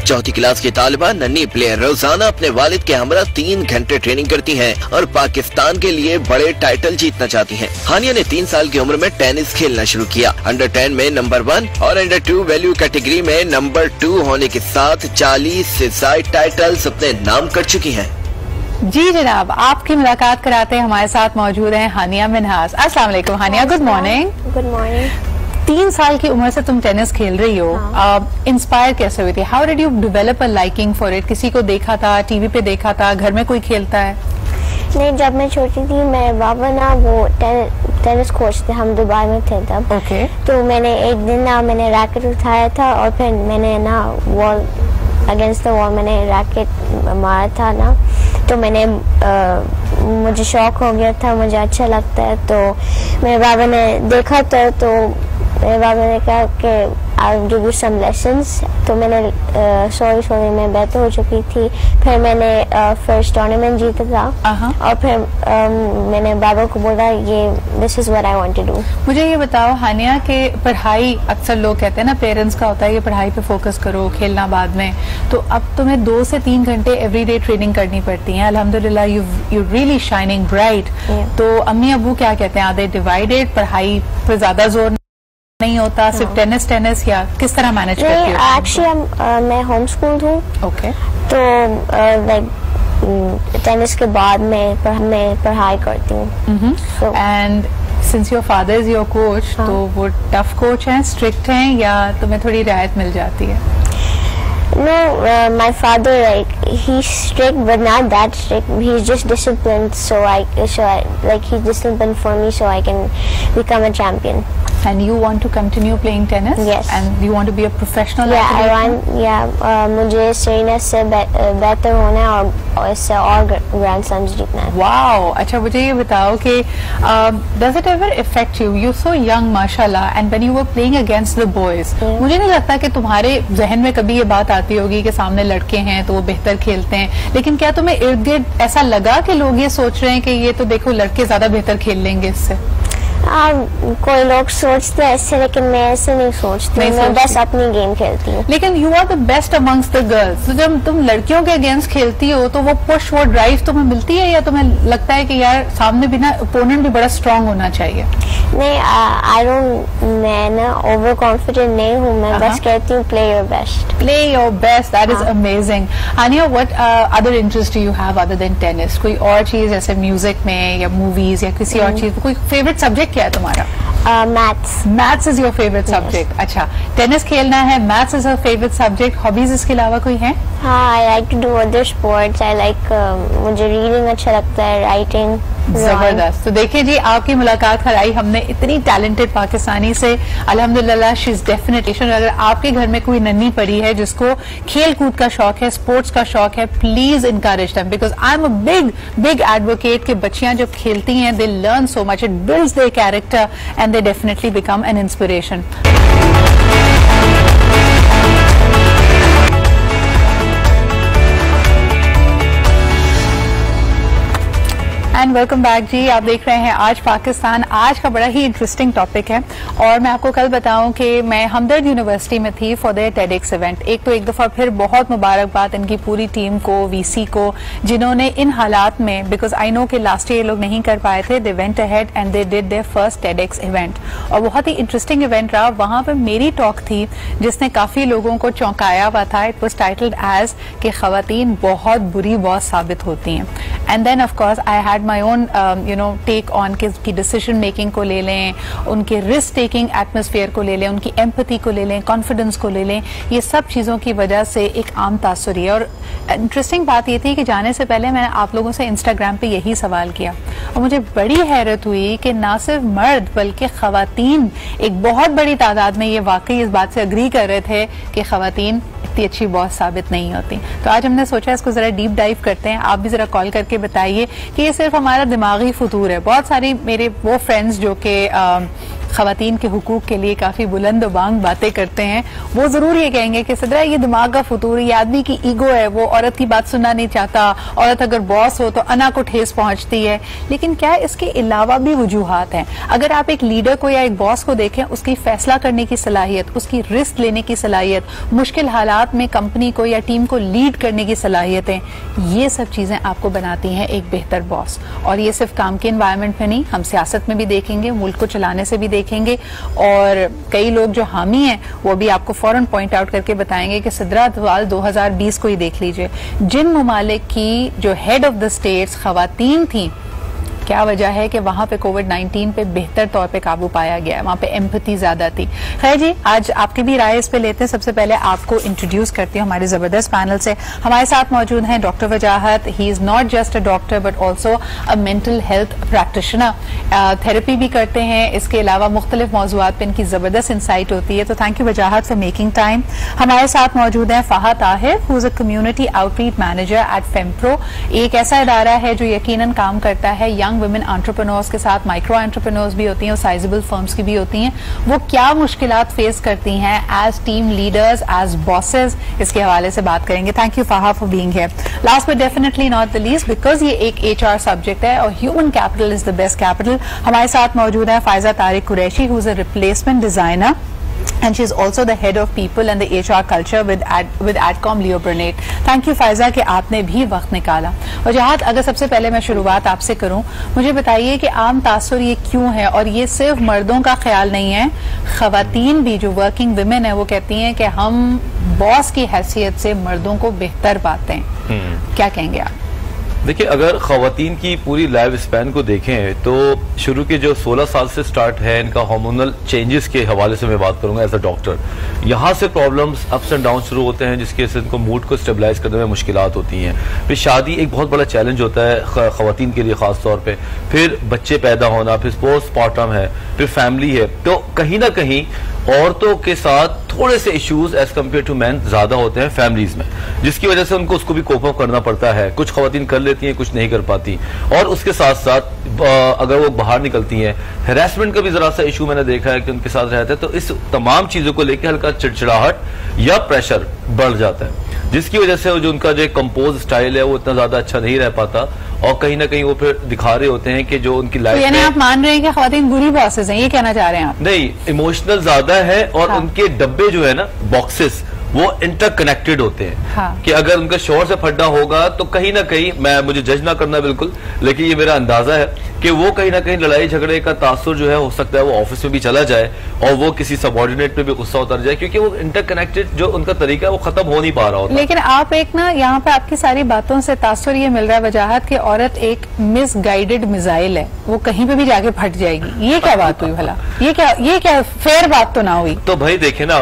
चौथी क्लास की तालिबा नन्ही प्लेयर रोजाना अपने वालिद के हमरा 3 घंटे ट्रेनिंग करती हैं और पाकिस्तान के लिए बड़े टाइटल जीतना चाहती हैं। हानिया ने 3 साल की उम्र में टेनिस खेलना शुरू किया। अंडर 10 में नंबर 1 और अंडर 2 वैल्यू कैटेगरी में नंबर 2 होने के साथ 40 से ज्यादा टाइटल्स अपने नाम कर चुकी हैं। जी जनाब, आपकी मुलाकात कराते हैं, हमारे साथ मौजूद हैं हानिया मिन्हास। अस्सलाम वालेकुम हानिया, गुड मॉर्निंग। Good morning. 3 साल की उम्र से तुम टेनिस खेल रही हो, इंस्पायर कैसे हुई थी? How did you develop a liking for it? किसी को देखा था, टीवी पे देखा था, घर में कोई खेलता है? नहीं, जब मैं छोटी थी, मैं बाबा ना वो टेनिस कोच थे, हम दुबई में थे तब। ओके। तो मैंने एक दिन ना मैंने रैकेट उठाया था और फिर मैंने ना अगेंस्ट द वॉल मैंने रैकेट मारा था ना, तो मैंने मुझे शौक हो गया था, मुझे अच्छा लगता है। तो मेरे बाबा ने देखा तो मेरे बाबा ने कहा कि I will give you some lessons. तो मैंने सॉरी मैं बेहतर हो चुकी थी। फिर मैंने फर्स्ट टूर्नामेंट जीता था और फिर मैंने बाबा को बोला ये this is what I want to do. मुझे ये बताओ हानिया कि पढ़ाई, अक्सर लोग कहते हैं ना पेरेंट्स का होता है कि पढ़ाई पे फोकस करो, खेलना बाद में, तो अब तुम्हें 2 से 3 घंटे एवरीडे ट्रेनिंग करनी पड़ती है। अल्हम्दुलिल्लाह यू रियली शाइनिंग ब्राइट। तो अम्मी अबू क्या कहते हैं, आर दे डिवाइडेड, पढ़ाई पे ज्यादा जोर नहीं होता, सिर्फ टेनिस या किस तरह मैनेज करती हो? एक्चुअली मैं होम स्कूल हूँ। ओके। तो लाइक टेनिस के बाद मैं पढ़ाई करती हूँ। And since your father is your coach, तो वो टफ कोच हैं, स्ट्रिक्ट हैं, या तुम्हें थोड़ी रियायत मिल जाती है? No, my father, like, he's strict but not that strict. He's just disciplined, so he's disciplined for me so I can become a champion. And you want to continue playing tennis? Yes. And you want to be a professional athlete? Yeah, मुझे सीरीना से बेहतर होना है और इससे और grand slams जीतना है। Wow, अच्छा मुझे ये बताओ कि does it ever affect you? You're so young, माशाल्लाह, and when you were playing against the boys, मुझे नहीं लगता कि तुम्हारे जहन में कभी ये बात आती होगी कि सामने लड़के हैं तो वो बेहतर खेलते हैं, लेकिन क्या तुम्हें इर्द गिर्द ऐसा लगा कि लोग ये सोच रहे हैं कि ये तो देखो लड़के ज्यादा बेहतर खेल लेंगे इससे? कोई लोग सोचते हैं ऐसे, लेकिन मैं ऐसे नहीं सोचती। मैं बस अपनी गेम खेलती हूँ। लेकिन you are the best amongst the girls. तो जब तुम लड़कियों के अगेंस्ट खेलती हो तो वो पुश, वो ड्राइव तुम्हें मिलती है, या तुम्हें लगता है कि यार सामने भी ना ओपोनेंट भी बड़ा स्ट्रांग होना चाहिए? नहीं, मैं ना ओवर कॉन्फिडेंट नहीं हूँ। मैं बस कहती हूँ play your best. Play your best, that is amazing. Haniya, what other interest you have other than tennis? कोई और चीज जैसे म्यूजिक में या मूवीज या किसी और चीज, कोई फेवरेट सब्जेक्ट क्या है तुम्हारा? Maths is your favourite subject. अच्छा, टेनिस खेलना है, maths is your favourite subject. Hobbies इसके अलावा कोई है? हाँ, I like to do other sports. मुझे रीडिंग अच्छा लगता है, राइटिंग। जबरदस्त। तो देखिए जी, आपकी मुलाकात कराई हमने इतनी टैलेंटेड पाकिस्तानी से, अल्हम्दुलिल्लाह शी इज डेफिनेटली। अगर आपके घर में कोई नन्ही पड़ी है जिसको खेल कूद का शौक है, स्पोर्ट्स का शौक है, please encourage them, because I am a big advocate कि बच्चियां जब खेलती हैं they learn so much, it builds their character and they definitely become an inspiration. And welcome back जी, आप देख रहे हैं आज पाकिस्तान। आज का बड़ा ही इंटरेस्टिंग टॉपिक है और मैं आपको कल बताऊं कि मैं हमदर्द यूनिवर्सिटी में थी फॉर देयर टेडेक्स इवेंट। एक दफा फिर बहुत मुबारकबाद इनकी पूरी टीम को, वीसी को, जिन्होंने इन हालात में, बिकॉज आई नो कि लास्ट ईयर लोग नहीं कर पाए थे, they went ahead and they did their first TEDx event और बहुत ही इंटरेस्टिंग इवेंट रहा। वहां पर मेरी टॉक थी जिसने काफी लोगों को चौंकाया हुआ था। इट वाज टाइटल्ड एज कि खवातीन बहुत बुरी बॉस साबित होती हैं। And then of course I had my own take on कि डिसीजन मेकिंग को ले लें, उनके रिस्क टेकिंग एटमोस्फेयर को ले लें, उनकी एम्पैथी को ले लें, कॉन्फिडेंस को ले लें। ये सब चीज़ों की वजह से एक आम तासुर है। और इंटरेस्टिंग बात ये थी कि जाने से पहले मैंने आप लोगों से इंस्टाग्राम पे यही सवाल किया और मुझे बड़ी हैरत हुई कि ना सिर्फ मर्द बल्कि खवातीन एक बहुत बड़ी तादाद में ये वाकई इस बात से अग्री कर रहे थे कि खवातीन इतनी अच्छी बॉस साबित नहीं होती। तो आज हमने सोचा इसको जरा डीप डाइव करते हैं। आप भी जरा कॉल करके बताइए कि ये सिर्फ हमारा दिमागी फतूर है। बहुत सारी मेरे वो फ्रेंड्स जो कि खवातीन के हुकूक के लिए काफी बुलंद बांग बातें करते हैं, वो जरूर ये कहेंगे कि सदरा ये दिमाग का फतूर, ये आदमी की ईगो है, वो औरत की बात सुनना नहीं चाहता, औरत अगर बॉस हो तो अना को ठेस पहुंचती है। लेकिन क्या इसके अलावा भी वजूहात हैं? अगर आप एक लीडर को या एक बॉस को देखें, उसकी फैसला करने की सलाहियत, उसकी रिस्क लेने की सलाहियत, मुश्किल हालात में कंपनी को या टीम को लीड करने की सलाहियतें, ये सब चीजें आपको बनाती हैं एक बेहतर बॉस। और ये सिर्फ काम के एनवायरमेंट में नहीं, हम सियासत में भी देखेंगे, मुल्क को चलाने से भी देखेंगे। और कई लोग जो हामी हैं वो भी आपको फौरन पॉइंट आउट करके बताएंगे कि सदरा दवाल 2020 को ही देख लीजिए, जिन ममालिक की जो हेड ऑफ द स्टेट्स खवातीन थी क्या वजह है कि वहां पे कोविड-19 पे बेहतर तौर पे काबू पाया गया है, वहां पे एम्पैथी ज्यादा थी। खैर जी, आज आपकी भी राय इस पे लेते हैं। सबसे पहले आपको इंट्रोड्यूस करती हूँ हमारे जबरदस्त पैनल से। हमारे साथ मौजूद हैं doctor Wajahat. He is not just a doctor but also a mental health practitioner, therapy भी करते हैं। इसके अलावा मुख्तलिफ मौजूआत पे इनकी जबरदस्त इंसाइट होती है। तो thank you Wajahat for making time. हमारे साथ मौजूद है Faha Tahir, who is a community outreach manager at Fempro. एक ऐसा इदारा है जो यकीनन काम करता है यंग वुमेन एंटरप्रेन्योर्स के साथ, माइक्रो एंटरप्रेन्योर्स भी होती हैं और साइजेबल फर्म्स की भी होती हैं। वो क्या मुश्किलात फेस करती हैं as team leaders, as bosses, इसके हवाले से बात करेंगे। Thank you Faha for being here. Last but definitely not the least, because ये एक HR सब्जेक्ट है और human capital is the best capital, हमारे साथ मौजूद है Faiza Tariq Qureshi, who is a replacement designer and she is also the head of people and the HR culture with Adcom Leo Burnett. Thank you Faiza कि आपने भी वक्त निकाला। और जहां अगर सबसे पहले मैं शुरुआत आपसे करूं, मुझे बताइए कि आम तासुर ये क्यों है, और ये सिर्फ मर्दों का ख्याल नहीं है, खवातीन भी जो वर्किंग विमेन है वो कहती हैं कि हम बॉस की हैसियत से मर्दों को बेहतर पाते हैं। क्या कहेंगे आप? देखिए, अगर खवातीन की पूरी लाइफ स्पैन को देखें तो शुरू के जो 16 साल से स्टार्ट है इनका हार्मोनल चेंजेस के हवाले से मैं बात करूंगा एज अ डॉक्टर। यहाँ से प्रॉब्लम्स अप्स एंड डाउन शुरू होते हैं, जिसकी वजह से इनको मूड को स्टेबलाइज करने में मुश्किलात होती हैं। फिर शादी एक बहुत बड़ा चैलेंज होता है खवातीन के लिए खास तौर पर, फिर बच्चे पैदा होना, फिर पोस्टमार्टम है, फिर फैमिली है। तो कहीं ना कहीं औरतों के साथ थोड़े से issues as compare to man ज्यादा होते हैं फैमिलीज में, जिसकी वजह से उनको उसको भी कोप अप करना पड़ता है। कुछ खवातीन कर लेती हैं, कुछ नहीं कर पाती। और उसके साथ साथ अगर वो बाहर निकलती हैं, हैरेसमेंट का भी जरा सा इशू मैंने देखा है कि उनके साथ रहता है। तो इस तमाम चीजों को लेकर हल्का चिड़चिड़ाहट या प्रेशर बढ़ जाता है, जिसकी वजह से जो उनका जो कंपोज स्टाइल है वो इतना ज्यादा अच्छा नहीं रह पाता, और कहीं ना कहीं वो फिर दिखा रहे होते हैं कि जो उनकी लाइफ यानी आप मान रहे हैं कि खवातीन बुरी बॉसेस हैं, ये कहना चाह रहे हैं आप? नहीं, इमोशनल ज्यादा है और हाँ। उनके डब्बे जो है ना, बॉक्सेस, वो इंटरकनेक्टेड होते हैं। हाँ। कि अगर उनका शोर से फड्डा होगा तो कहीं ना कहीं, मुझे जज ना करना बिल्कुल, लेकिन ये मेरा अंदाजा है कि वो कहीं ना कहीं लड़ाई झगड़े का तासुर जो है हो सकता है वो ऑफिस में भी चला जाए और वो किसी सबऑर्डिनेट पे भी गुस्सा उतर जाए, क्योंकि वो इंटरकनेक्टेड जो उनका तरीका है वो खत्म हो नहीं पा रहा होता। लेकिन आप एक ना, यहाँ पे आपकी सारी बातों से तासुर ये मिल रहा है वजाहत कि औरत एक मिसगाइडेड मिसाइल है, वो कहीं पे भी जाके फट जाएगी। ये क्या बात हुई भला? ये क्या फेयर बात तो ना हुई? तो भाई देखे ना,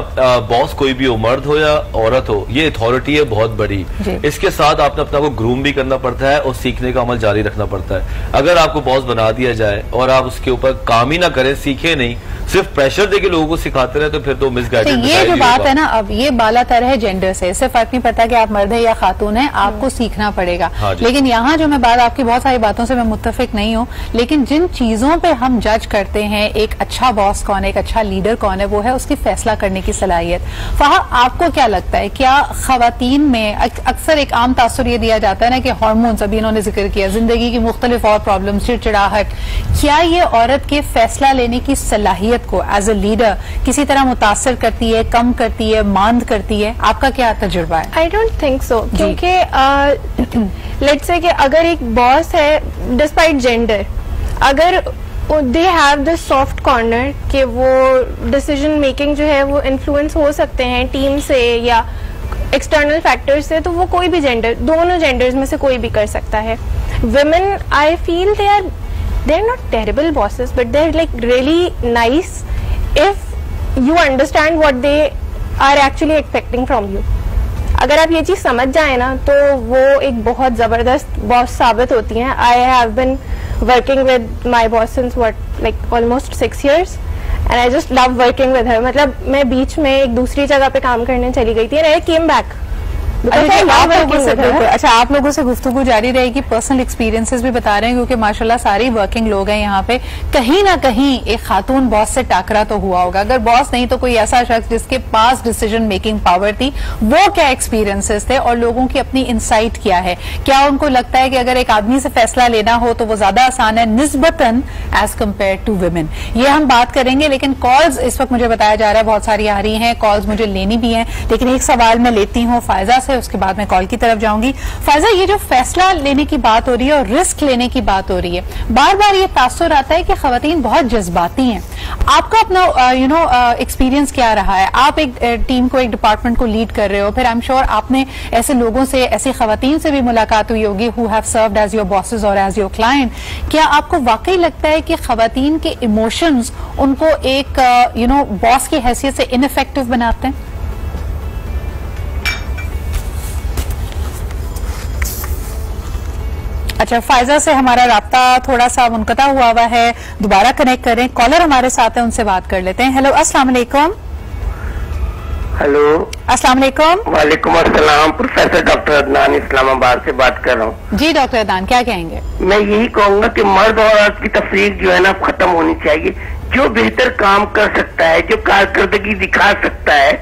बॉस कोई भी हो, मर्द हो या औरत हो, ये अथॉरिटी है बहुत बड़ी। इसके साथ आपने अपना को ग्रूम भी करना पड़ता है और सीखने का अमल जारी रखना पड़ता है। अगर आपको बॉस बना दिया जाए और आप उसके ऊपर काम ही ना करें, सीखे नहीं, सिर्फ प्रेशर देके लोगों को सिखाते रहे, तो फिर तो मिसगाइडेड। तो ये जो बात है ना, अब ये बालातर है जेंडर से, इससे फर्क नहीं पड़ता कि आप मर्द है या खातून है, आपको सीखना पड़ेगा। हाँ, लेकिन यहाँ जो मैं बात, आपकी बहुत सारी बातों से मैं मुत्तफिक नहीं हूँ, लेकिन जिन चीजों पे हम जज करते हैं एक अच्छा बॉस कौन है, एक अच्छा लीडर कौन है, वो है उसकी फैसला करने की सलाहियत। फहा, आपको क्या लगता है, क्या खवातीन में अक्सर एक आम तासुर ये दिया जाता है ना कि हार्मोन्स, अभी इन्होंने जिक्र किया, जिंदगी की मुख्तलिफ और प्रॉब्लम, चिड़चिड़ाहट, क्या ये औरत के फैसला लेने की सलाहियत को एज अ लीडर किसी तरह मुतासर करती है, कम करती है, मांद करती है? आपका क्या तजुर्बा है? आई डोंट थिंक सो, क्योंकि लेट्स से कि अगर एक बॉस है, डिस्पाइट जेंडर, अगर they have the soft corner कि वो डिसीजन मेकिंग जो है वो इन्फ्लुएंस हो सकते हैं टीम से या एक्सटर्नल फैक्टर्स से, तो वो कोई भी जेंडर, दोनों जेंडर्स में से कोई भी कर सकता है। Women, I feel they are not terrible bosses, but they are like really nice if you understand what they are actually expecting from you. अगर आप ये चीज समझ जाए ना, तो वो एक बहुत जबरदस्त बॉस साबित होती हैं। I have been working with my boss since like almost 6 years and I just love working with her. मतलब मैं बीच में एक दूसरी जगह पे काम करने चली गई थी एंड आई केम बैक। अच्छा, आप लोगों से गुफ्तगू जारी रहेगी, पर्सनल एक्सपीरियंसेस भी बता रहे हैं, क्योंकि माशाल्लाह सारी वर्किंग लोग हैं यहाँ पे। कहीं ना कहीं एक खातून बॉस से टाकरा तो हुआ होगा, अगर बॉस नहीं तो कोई ऐसा शख्स जिसके पास डिसीजन मेकिंग पावर थी। वो क्या एक्सपीरियंसेस थे और लोगों की अपनी इंसाइट क्या है? क्या उनको लगता है कि अगर एक आदमी से फैसला लेना हो तो वो ज्यादा आसान है निस्बतन एज कम्पेयर टू वुमेन? ये हम बात करेंगे, लेकिन कॉल्स इस वक्त मुझे बताया जा रहा है बहुत सारी आ रही हैं, कॉल्स मुझे लेनी भी है। लेकिन एक सवाल मैं लेती हूँ फायजा से, है, उसके बाद मैं कॉल की तरफ जाऊंगी। फायजा, ये जो फैसला लेने की बात हो रही है और रिस्क लेने की बात हो रही है, बार बार ये तासुर आता है कि खवातीन बहुत जज्बाती हैं। आपका अपना एक्सपीरियंस क्या रहा है? आप एक टीम को, एक डिपार्टमेंट को लीड कर रहे हो, फिर आई एम श्योर आपने ऐसे लोगों से, ऐसी खवातीन से भी मुलाकात हुई होगी who have served as your bosses और एज योर क्लाइंट। क्या आपको वाकई लगता है कि खवातीन के इमोशंस उनको एक बॉस की हैसियत से इनइफेक्टिव बनाते हैं? अच्छा, फायजा से हमारा राब्ता थोड़ा सा मुनक़ता हुआ है, दोबारा कनेक्ट करें। कॉलर हमारे साथ है, उनसे बात कर लेते हैं। हेलो, अस्सलाम वालेकुम। हेलो, अस्सलाम वालेकुम। वालेकुम अस्सलाम। प्रोफेसर डॉक्टर अदनान इस्लामाबाद से बात कर रहा हूँ। जी डॉक्टर अदनान, क्या कहेंगे? मैं यही कहूंगा कि मर्द और औरत की तफरीक जो है ना खत्म होनी चाहिए। जो बेहतर काम कर सकता है, जो कारकर्दगी दिखा सकता है,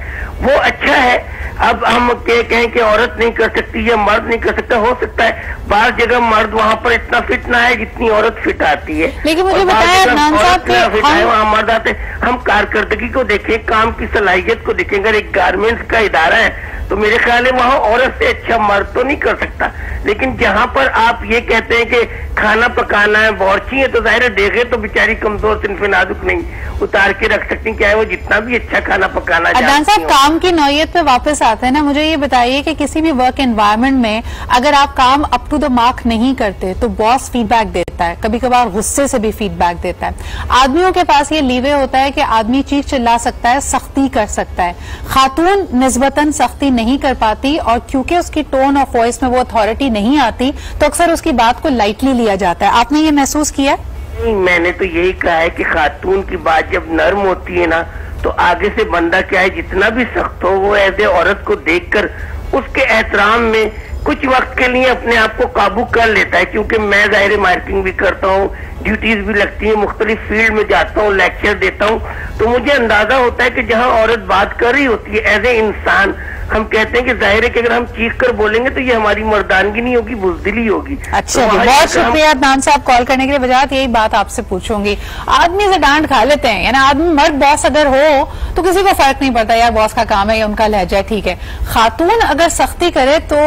वो अच्छा है। अब हम कहें कि औरत नहीं कर सकती या मर्द नहीं कर सकता, हो सकता है बाहर जगह मर्द वहाँ पर इतना फिट ना है जितनी औरत फिट आती है। लेकिन मुझे बताया अदनान साहब कि वहाँ मर्द आते। हम कारकर्दगी को देखें, काम की सलाहियत को देखें। अगर एक गारमेंट्स का इदारा है तो मेरे ख्याल है वहाँ औरत से अच्छा मर्द तो नहीं कर सकता। लेकिन जहाँ पर आप ये कहते हैं कि खाना पकाना है, बावर्ची है, तो जाहिर है देखे तो बेचारी कमजोर सिनफे नाजुक नहीं उतार के रख सकती, चाहे वो जितना भी अच्छा खाना पकाना। अदनान साहब, काम की नौयत पे वापस आते हैं ना, मुझे ये बताइए कि किसी भी वर्क एनवायरनमेंट में अगर आप काम अप टू द मार्क नहीं करते तो बॉस फीडबैक देता है, कभी कभार गुस्से से भी फीडबैक देता है। आदमियों के पास ये लीवे होता है कि आदमी चीख चिल्ला सकता है, सख्ती कर सकता है। खातून निस्बतन सख्ती नहीं कर पाती, और क्योंकि उसकी टोन ऑफ वॉइस में वो अथॉरिटी नहीं आती तो अक्सर उसकी बात को लाइटली लिया जाता है। आपने ये महसूस किया? नहीं, मैंने तो यही कहा है कि खातून की बात जब नर्म होती है ना, तो आगे से बंदा क्या है, जितना भी सख्त हो, वो ऐसे औरत को देखकर उसके एहतराम में कुछ वक्त के लिए अपने आप को काबू कर लेता है। क्योंकि मैं जाहिर मार्केटिंग भी करता हूँ, ड्यूटीज भी लगती है, मुख्तलिफ फील्ड में जाता हूँ, लेक्चर देता हूँ, तो मुझे अंदाजा होता है कि जहाँ औरत बात कर रही होती है एज ए इंसान, हम कहते हैं कि जाहिर है कि अगर हम चीख कर बोलेंगे तो ये हमारी मर्दानगी नहीं होगी, बुजदिली होगी। अच्छा, तो बहुत शुक्रिया अदनान साहब कॉल करने के लिए। वजाहत यही बात आपसे पूछूंगी, आदमी से डांट खा लेते हैं, यानी आदमी मर्द बॉस अगर हो तो किसी को फर्क नहीं पड़ता, यार बॉस का काम है या उनका लहजा ठीक है। खातून अगर सख्ती करे तो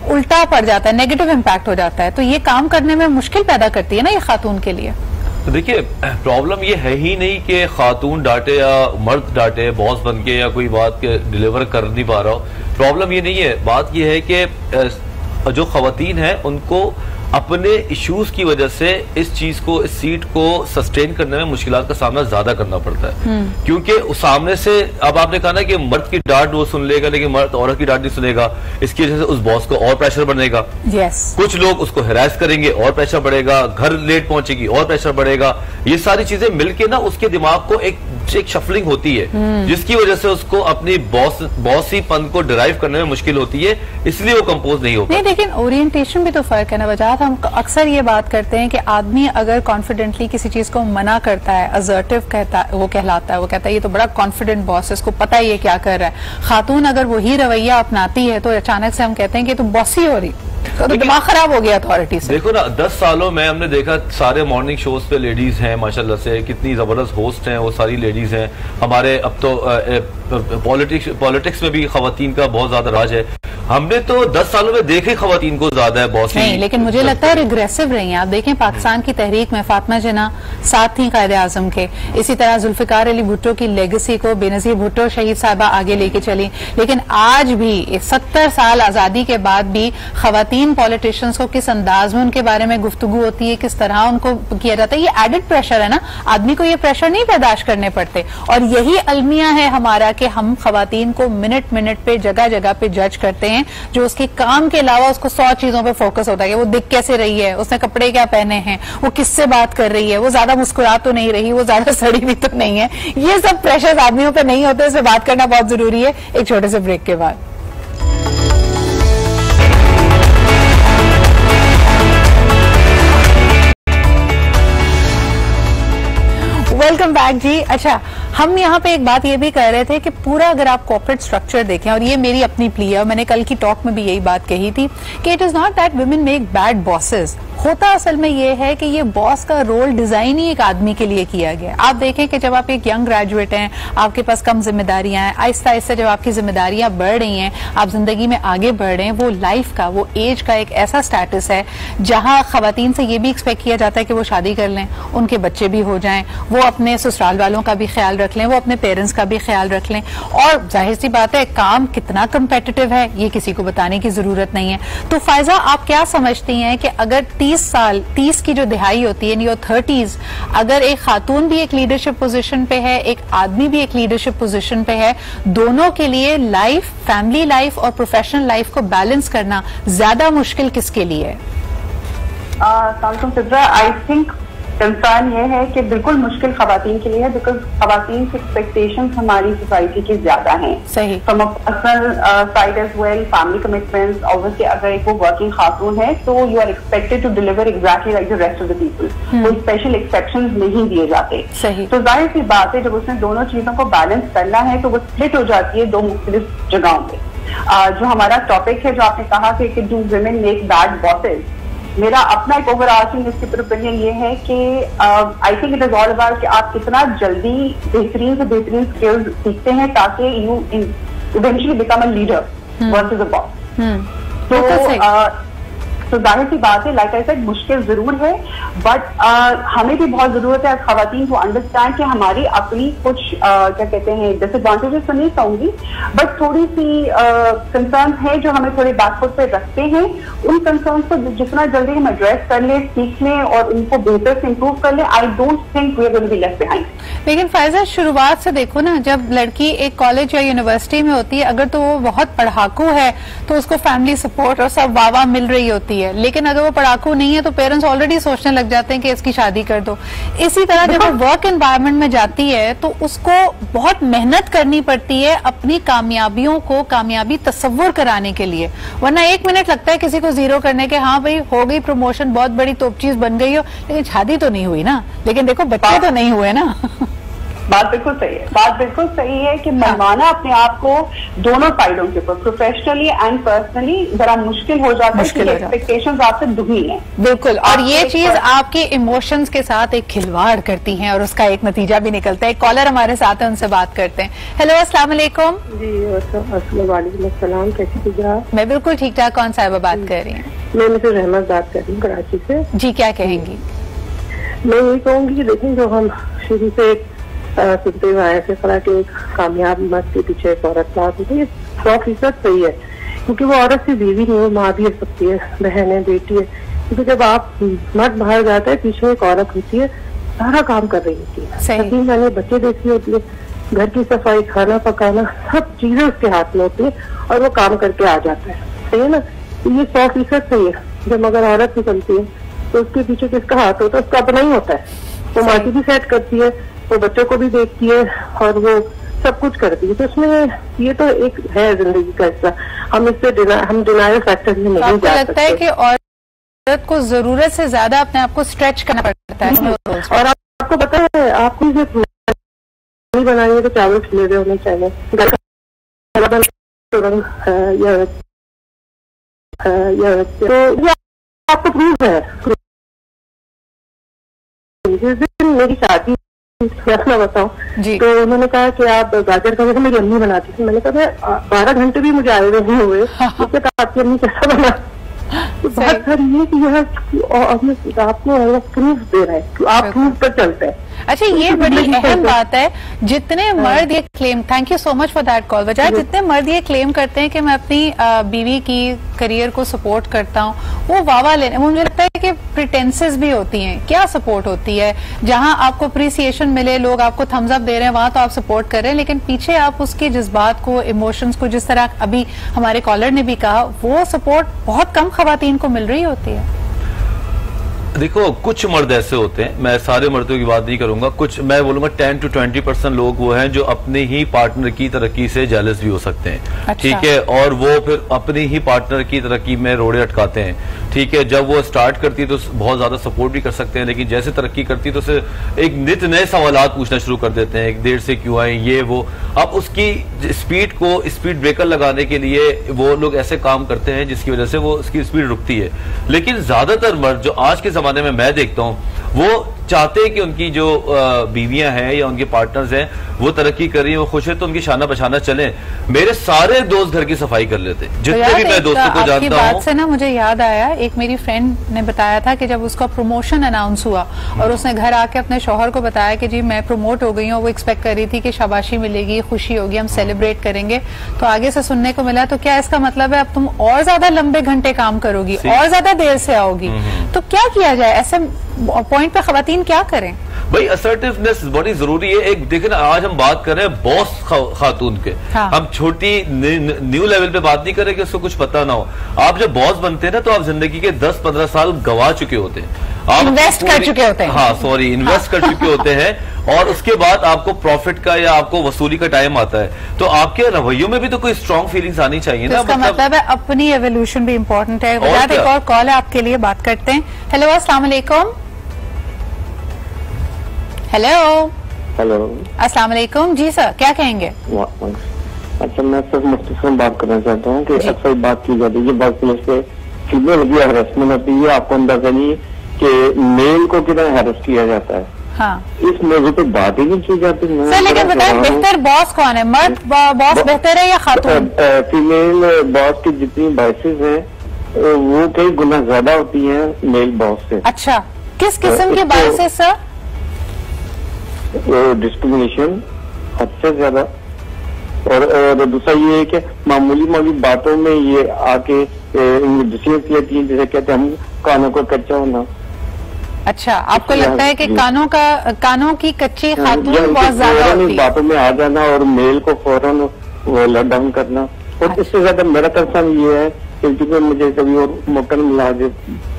उल्टा पड़ जाता है, नेगेटिव इम्पैक्ट हो जाता है, तो ये काम करने में मुश्किल पैदा करती है ना ये खातून के लिए। तो देखिए, प्रॉब्लम ये है ही नहीं कि खातून डांटे या मर्द डांटे, बॉस बन के या कोई बात के डिलीवर कर नहीं पा रहा हो। प्रॉब्लम ये नहीं है, बात ये है कि जो खवातीन है उनको अपने इश्यूज की वजह से इस चीज को, इस सीट को सस्टेन करने में मुश्किलात का सामना ज्यादा करना पड़ता है। क्योंकि उस सामने से, अब आपने कहा ना कि मर्द की डांट वो सुन लेगा लेकिन मर्द औरत की डांट नहीं सुनेगा, इसकी वजह से उस बॉस को और प्रेशर बढ़ेगा। कुछ लोग उसको हिरास करेंगे और प्रेशर बढ़ेगा, घर लेट पहुंचेगी और प्रेशर बढ़ेगा। ये सारी चीजें मिलके ना उसके दिमाग को एक शफलिंग होती है, जिसकी वजह से उसको अपनी बॉसीपन को डिराइव करने में मुश्किल होती है, इसलिए वो कंपोज नहीं होता। नहीं, लेकिन ओरिएंटेशन भी तो फर्क है ना वजाहत। हम अक्सर ये बात करते हैं कि आदमी अगर कॉन्फिडेंटली किसी चीज को मना करता है, असर्टिव कहता है, वो कहलाता है, वो कहता है ये तो बड़ा कॉन्फिडेंट बॉस है, इसको पता है ये क्या कर रहा है। खातून अगर वही रवैया अपनाती है तो अचानक से हम कहते हैं कि तुम बॉसी हो रही, तो दिमाग खराब हो गया अथॉरिटी से। देखो ना, 10 सालों में हमने देखा सारे मॉर्निंग शोज पे लेडीज हैं माशाल्लाह से, कितनी जबरदस्त होस्ट हैं, वो सारी लेडीज हैं। हमारे अब तो पॉलिटिक्स में भी खवातीन का बहुत ज्यादा राज है। हमने तो 10 सालों में देखे खवातीन को ज्यादा है बॉस नहीं, लेकिन मुझे लगता है रिग्रेसिव रही हैं। आप देखें पाकिस्तान की तहरीक में फातिमा जिन्ना साथ थी कायदे आजम के, इसी तरह जुल्फिकार अली भुट्टो की लेगेसी को बेनजीर भुट्टो शहीद साहिबा आगे लेके चली। लेकिन आज भी 70 साल आजादी के बाद भी खवातीन पॉलिटिशियंस को किस अंदाज में उनके बारे में गुफ्तगू होती है, किस तरह उनको किया जाता है, ये एडेड प्रेशर है ना। आदमी को ये प्रेशर नहीं बर्दाश्त करने पड़ते, और यही अलमिया है हमारा कि हम खवातीन को मिनट मिनट पे, जगह जगह पे जज करते हैं, जो उसके काम के अलावा उसको 100 चीजों पे फोकस होता है कि वो दिख कैसे रही है, उसने कपड़े क्या पहने हैं, वो किससे बात कर रही है, वो ज्यादा मुस्कुरा तो नहीं रही, वो ज्यादा सड़ी भी तो नहीं है। ये सब प्रेशर आदमियों पे नहीं होते, इससे बात करना बहुत जरूरी है एक छोटे से ब्रेक के बाद। वेलकम बैक जी। अच्छा, हम यहाँ पे एक बात ये भी कह रहे थे कि पूरा अगर आप कॉर्पोरेट स्ट्रक्चर देखें, और ये मेरी अपनी प्ली है, मैंने कल की टॉक में भी यही बात कही थी कि it is not that women make bad bosses, होता असल में ये है कि ये बॉस का रोल डिजाइन ही एक आदमी के लिए किया गया। आप देखें कि जब आप एक यंग ग्रेजुएट हैं, आपके पास कम जिम्मेदारियां हैं, आहिस्ता आहिस्ता जब आपकी जिम्मेदारियां बढ़ रही हैं, आप जिंदगी में आगे बढ़ रहे हैं, वो लाइफ का, वो एज का एक ऐसा स्टेटस है जहां खवातीन से ये भी एक्सपेक्ट किया जाता है कि वो शादी कर लें, उनके बच्चे भी हो जाएं, वो अपने ससुराल वालों का भी ख्याल रख लें, वो अपने पेरेंट्स का भी ख्याल रख लें। और जाहिर सी बात है काम कितना कंपेटिटिव है ये किसी को बताने की जरूरत नहीं है। तो फायजा, आप क्या समझती हैं कि अगर 30 की जो दिहाई होती है, इन योर 30s, अगर एक खातून भी एक लीडरशिप पोजीशन पे है, एक आदमी भी एक लीडरशिप पोजीशन पे है, दोनों के लिए लाइफ, फैमिली लाइफ और प्रोफेशनल लाइफ को बैलेंस करना ज्यादा मुश्किल किसके लिए है? आई थिंक कंसर्न ये है कि बिल्कुल मुश्किल खवातीन के लिए है, बिकॉज खवातीन की एक्सपेक्टेशंस हमारी सोसाइटी की ज्यादा हैं। सही। From a personal side as well, family commitments, obviously अगर एक वो वर्किंग खातून है तो you are expected to deliver exactly like the rest of the people. कोई स्पेशल एक्सेप्शंस नहीं दिए जाते। सही। तो जाहिर सी बात है जब उसने दोनों चीजों को बैलेंस करना है तो वो स्प्लिट हो जाती है दो मुख्तलिफ जगहों पे। जो हमारा टॉपिक है, जो आपने कहा कि do women make bad bosses, मेरा अपना एक ओवर आर्चिंग इसके ऊपर ओपिनियन ये है कि I think it is all about कि आप कितना जल्दी बेहतरीन से बेहतरीन स्किल्स सीखते हैं ताकि you eventually become a leader versus a boss. तो जाहिर सी बात है, लाइक आई सेड, मुश्किल जरूर है, बट हमें भी बहुत जरूरत है खवातीन को अंडरस्टैंड कि हमारी अपनी कुछ क्या कहते हैं डिसएडवांटेजेस तो नहीं कहूंगी, बट थोड़ी सी कंसर्न है जो हमें थोड़े बैकफुट पे रखते हैं। उन कंसर्न को जितना जल्दी हम एड्रेस कर ले, सीख लें और उनको बेहतर से इम्प्रूव कर ले, I don't think we are going to be left behind. लेकिन फायजा, शुरुआत से देखो ना, जब लड़की एक कॉलेज या यूनिवर्सिटी में होती है, अगर तो वो बहुत पढ़ाकू है तो उसको फैमिली सपोर्ट और सब वाह मिल रही होती है, लेकिन अगर वो पढ़ाकू नहीं है तो पेरेंट्स ऑलरेडी सोचने लग जाते हैं कि इसकी शादी कर दो। इसी तरह जब वो वर्क एनवायरनमेंट में जाती है तो उसको बहुत मेहनत करनी पड़ती है अपनी कामयाबियों को कामयाबी तस्वुर कराने के लिए, वरना 1 मिनट लगता है किसी को जीरो करने के, हाँ भाई हो गई प्रमोशन, बहुत बड़ी तोप चीज बन गई हो, लेकिन शादी तो नहीं हुई ना, लेकिन देखो बच्चे तो नहीं हुए ना। बात बिल्कुल सही है, बात बिल्कुल सही है कि मनवाना अपने आप को दोनों साइडों के ऊपर, प्रोफेशनली एंड पर्सनली, जरा मुश्किल हो जाता है क्योंकि एक्सपेक्टेशंस आपसे दुगनी है। बिल्कुल, और ये चीज आपके इमोशंस के साथ एक खिलवाड़ करती है और उसका एक नतीजा भी निकलता है। कॉलर हमारे साथ है, उनसे बात करते हैं। हेलो, अस्सलाम वालेकुम। जी वालेकुम अस्सलाम, कैसी हैं? मैं बिल्कुल ठीक ठाक। कौन साहिबा बात कर रही हैं? मैं मिसेस रहमत बात कर रही हूँ कराची से। जी, क्या कहेंगी? मैं यही कहूँगी कि देखिए, जो हम शुरू से सुनते हुए आए थे खरा के एक कामयाब मर्द के पीछे एक औरत बात होती है, 100% सही है, क्योंकि वो औरत से बीवी नहीं है, माँ भी हो सकती है, बहन है, बेटी है, क्योंकि जब आप मर्द बाहर जाता है पीछे एक औरत होती है, सारा काम कर रही होती है, 3 महीने बच्चे देखी होती है, घर की सफाई, खाना पकाना, सब चीजें उसके हाथ में होती है और वो काम करके आ जाता है। सही है ना? तो ये 100% सही है। जब अगर औरत निकलती है तो उसके पीछे किसका हाथ होता है? उसका अपना ही होता है। वो माटी भी सेट करती है, वो बच्चों को भी देखती है और वो सब कुछ करती है। तो उसमें ये तो एक है जिंदगी का हिस्सा, हम इससे हम डिनायल फैक्टर में नहीं जा सकते। लगता है कि औरत को जरूरत से ज्यादा अपने आप को स्ट्रेच करना पड़ता है। और आपको पता है, आपको नहीं बनाएंगे तो चावल खिले हुए होने चाहिए, तो ये आपको प्रूफ है। जिस दिन मेरी शादी मैं बताऊं तो उन्होंने कहा कि आप गाजर का, जैसे मेरी अम्मी बनाती थी, मैंने कहा 12 घंटे भी मुझे आए नहीं हुए, उसके कहा आपकी अम्मी कैसा बना? तो बात कर रही है कि यह आपको प्रूफ दे रहा है कि आप प्रूफ पर चलते हैं। अच्छा, ये बड़ी अहम बात है। जितने मर्द ये claim, thank you so much for that call, बजाय जितने मर्द ये क्लेम करते हैं कि मैं अपनी बीवी की करियर को सपोर्ट करता हूँ, वो वावा लेने, मुझे लगता है कि प्रिटेंसेस भी होती हैं। क्या सपोर्ट होती है? जहां आपको अप्रिसिएशन मिले, लोग आपको थम्स अप दे रहे हैं, वहां तो आप सपोर्ट कर रहे हैं, लेकिन पीछे आप उसके जज्बात को, इमोशंस को, जिस तरह अभी हमारे कॉलर ने भी कहा, वो सपोर्ट बहुत कम खवातीन को मिल रही होती है। देखो, कुछ मर्द ऐसे होते हैं, मैं सारे मर्दों की बात नहीं करूंगा, कुछ मैं बोलूंगा 10 to 20% लोग वो हैं जो अपने ही पार्टनर की तरक्की से जेलस भी हो सकते हैं। अच्छा। ठीक है, और वो फिर अपनी ही पार्टनर की तरक्की में रोड़े अटकाते हैं। ठीक है, जब वो स्टार्ट करती है तो बहुत ज्यादा सपोर्ट भी कर सकते हैं, लेकिन जैसे तरक्की करती है तो उसे एक नित नए सवालात पूछना शुरू कर देते हैं, एक देर से क्यों आए ये वो। अब उसकी स्पीड को स्पीड ब्रेकर लगाने के लिए वो लोग ऐसे काम करते हैं जिसकी वजह से वो उसकी स्पीड रुकती है। लेकिन ज्यादातर मर्द जो आज के जमाने में मैं देखता हूँ वो चाहते हैं कि उनकी जो बीवियां हैं या उनके पार्टनर्स हैं वो तरक्की कर रही है, वो खुश है, तो उनकी शाना बशाना चले। मेरे सारे दोस्त घर की सफाई कर लेते, जितने भी मैं दोस्तों को जानता हूँ। बात से ना मुझे याद आया, एक मेरी फ्रेंड ने बताया था कि जब उसका प्रमोशन अनाउंस हुआ और उसने घर आके अपने शौहर को बताया कि जी मैं प्रमोट हो गई हूँ, वो एक्सपेक्ट कर रही थी कि शाबाशी मिलेगी, खुशी होगी, हम सेलिब्रेट करेंगे, तो आगे से सुनने को मिला तो क्या इसका मतलब है अब तुम और ज्यादा लंबे घंटे काम करोगी और ज्यादा देर से आओगी। तो क्या किया जाए ऐसे पॉइंट पे खवातीन क्या करें? भाई असर्टिवनेस बड़ी जरूरी है। एक देखें ना, आज हम बात कर रहे हैं बॉस खातून के, हाँ। हम छोटी न्यू लेवल पे बात नहीं कर रहे कि उसको कुछ पता ना हो। आप जब बॉस बनते हैं ना तो आप जिंदगी के 10-15 साल गवा चुके होते हैं, आप इन्वेस्ट कर चुके होते हैं। हाँ सॉरी, इन्वेस्ट कर चुके होते हैं और उसके बाद आपको प्रॉफिट का या आपको वसूली का टाइम आता है, तो आपके रवैयों में भी तो कोई स्ट्रॉन्ग फीलिंग्स आनी चाहिए ना। इसका मतलब है अपनी एवोल्यूशन भी इम्पोर्टेंट है। एक और कॉल है आपके लिए, बात करते हैं। हेलो, अस्सलाम वालेकुम। हेलो हेलो, अस्सलाम वालेकुम जी सर, क्या कहेंगे? अच्छा, मैं सिर्फ मुख्तसर बात करना चाहता हूँ कि अक्सर बात की जाती है वर्क प्लेस पे फीमेल की हरासमेंट होती है, आपको अंदाजा नहीं कि मेल को कितना हैरेस किया जाता है। हाँ। इस मौजूद पे बात ही नहीं की जाती। सर लेकिन बताए बेहतर बॉस कौन है, मर्द बॉस बेहतर है या खातून? फीमेल बॉस की जितनी बाइसेस है वो कई गुना ज्यादा होती है मेल बॉस से। अच्छा, किस किस्म की बाइसेस सर? डिस्क्रिमिनेशन हद से ज्यादा, और दूसरा ये है कि मामूली बातों में ये आके डिसीजन लेती है, जैसे कहते हैं हम कानों को कच्चा होना। अच्छा, आपको लगता है कि कानों की कच्ची खातून बहुत ज्यादा होती है? बातों में आ जाना और मेल को फौरन वो लॉक डाउन करना। और इससे ज्यादा मेरा कंसर्न ये है क्योंकि मुझे कभी और मौका नहीं मिला।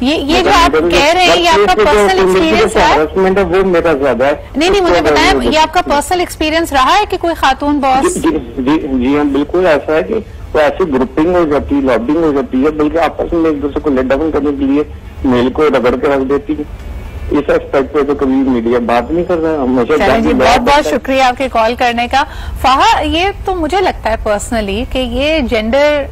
ये जो आप कह रहे हैं ये आपका पर्सनल एक्सपीरियंस रहा है? वो मेरा ज्यादा है। नहीं, मुझे बताएं, ये आपका पर्सनल एक्सपीरियंस रहा है कि कोई खातून बॉस? जी हाँ, बिल्कुल ऐसा है कि वो ऐसी ग्रुपिंग हो जाती है, लॉबिंग हो जाती है, बल्कि आपस में एक दूसरे को लेट डाउन करने के लिए मेल को रगड़ के रख देती है। इस एस्पेक्ट पे तो कभी मीडिया बात नहीं कर रहा है। चलिए जी, बहुत बहुत शुक्रिया आपके कॉल करने का। फाहा, ये तो मुझे लगता है पर्सनली कि ये जेंडर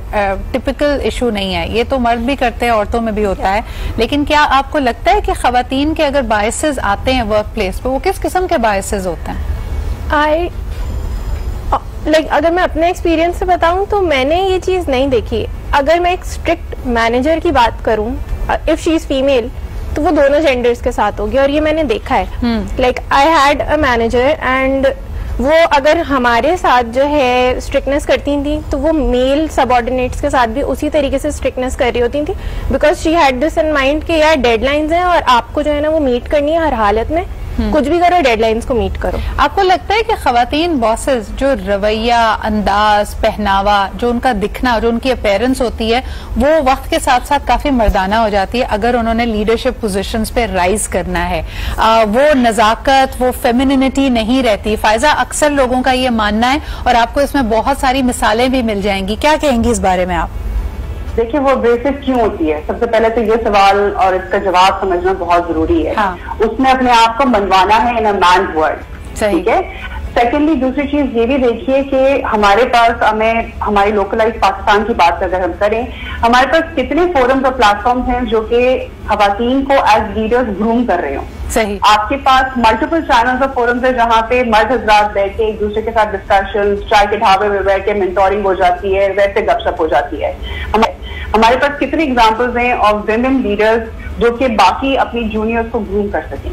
टिपिकल इशू नहीं है, ये तो मर्द भी करते हैं, औरतों में भी होता है। लेकिन क्या आपको लगता है कि खवातीन के अगर बायसेस आते हैं वर्क प्लेस पे, वो किस किस्म के बायसेस होते हैं? अगर मैं अपने एक्सपीरियंस से बताऊं तो मैंने ये चीज नहीं देखी। अगर मैं एक स्ट्रिक्ट मैनेजर की बात करूं, इफ शी इज फीमेल, तो वो दोनों जेंडर्स के साथ होगी और ये मैंने देखा है। Like I had a manager and वो अगर हमारे साथ जो है स्ट्रिक्टनेस करती थी तो वो मेल सबऑर्डिनेट्स के साथ भी उसी तरीके से स्ट्रिक्टनेस कर रही होती थी, because she had this in mind कि यार डेडलाइंस हैं और आपको जो है ना वो मीट करनी है हर हालत में, कुछ भी करो डेडलाइंस को मीट करो। आपको लगता है कि खवातीन बॉसेस जो रवैया, अंदाज, पहनावा, जो उनका दिखना, जो उनकी अपीयरेंस होती है, वो वक्त के साथ साथ काफी मर्दाना हो जाती है अगर उन्होंने लीडरशिप पोजीशंस पे राइज करना है? वो नजाकत, वो फेमिनिटी नहीं रहती। फायजा, अक्सर लोगों का ये मानना है और आपको इसमें बहुत सारी मिसालें भी मिल जाएंगी, क्या कहेंगी इस बारे में आप? देखिए, वो बेसिक क्यों होती है, सबसे पहले तो ये सवाल और इसका जवाब समझना बहुत जरूरी है। हाँ। उसने अपने आप को मनवाना है इन अ मैन वर्ल्ड, ठीक है। सेकेंडली, दूसरी चीज ये भी देखिए कि हमारे पास, हमें हमारी लोकलाइज पाकिस्तान की बात अगर हम करें, हमारे पास कितने फोरम्स और प्लेटफॉर्म्स हैं जो कि खवातीन को एज लीडर्स ग्रूम कर रहे हो। सही। आपके पास मल्टीपल चैनल्स और फोरम्स है जहाँ पे मर्द हजरात बैठ के एक दूसरे के साथ डिस्कशन, चाय के ढाबे में बैठ के मेंटोरिंग हो जाती है, वैसे गपशप हो जाती है। हमारे पास कितने एग्जाम्पल्स हैं ऑफ विमेन लीडर्स जो कि बाकी अपनी जूनियर्स को ग्रूम कर सकें।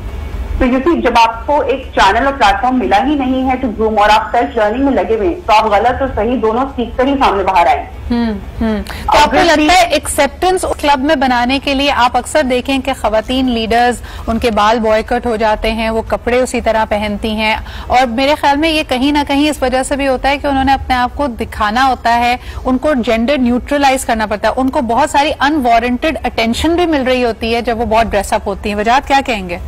तो यू जब आपको एक चैनल और प्लेटफॉर्म मिला ही नहीं है टू ग्रूम और आप सेल्फ लर्निंग में लगे हुए, तो आप गलत और सही दोनों सीख कर ही सामने बाहर आए। तो आपको लगता है एक्सेप्टेंस क्लब में बनाने के लिए आप अक्सर देखें कि खवातीन लीडर्स, उनके बाल बॉयकट हो जाते हैं, वो कपड़े उसी तरह पहनती हैं, और मेरे ख्याल में ये कहीं ना कहीं इस वजह से भी होता है कि उन्होंने अपने आप को दिखाना होता है, उनको जेंडर न्यूट्रलाइज करना पड़ता है, उनको बहुत सारी अनवारंटेड अटेंशन भी मिल रही होती है जब वो बहुत ड्रेसअप होती है। वजाहत क्या कहेंगे?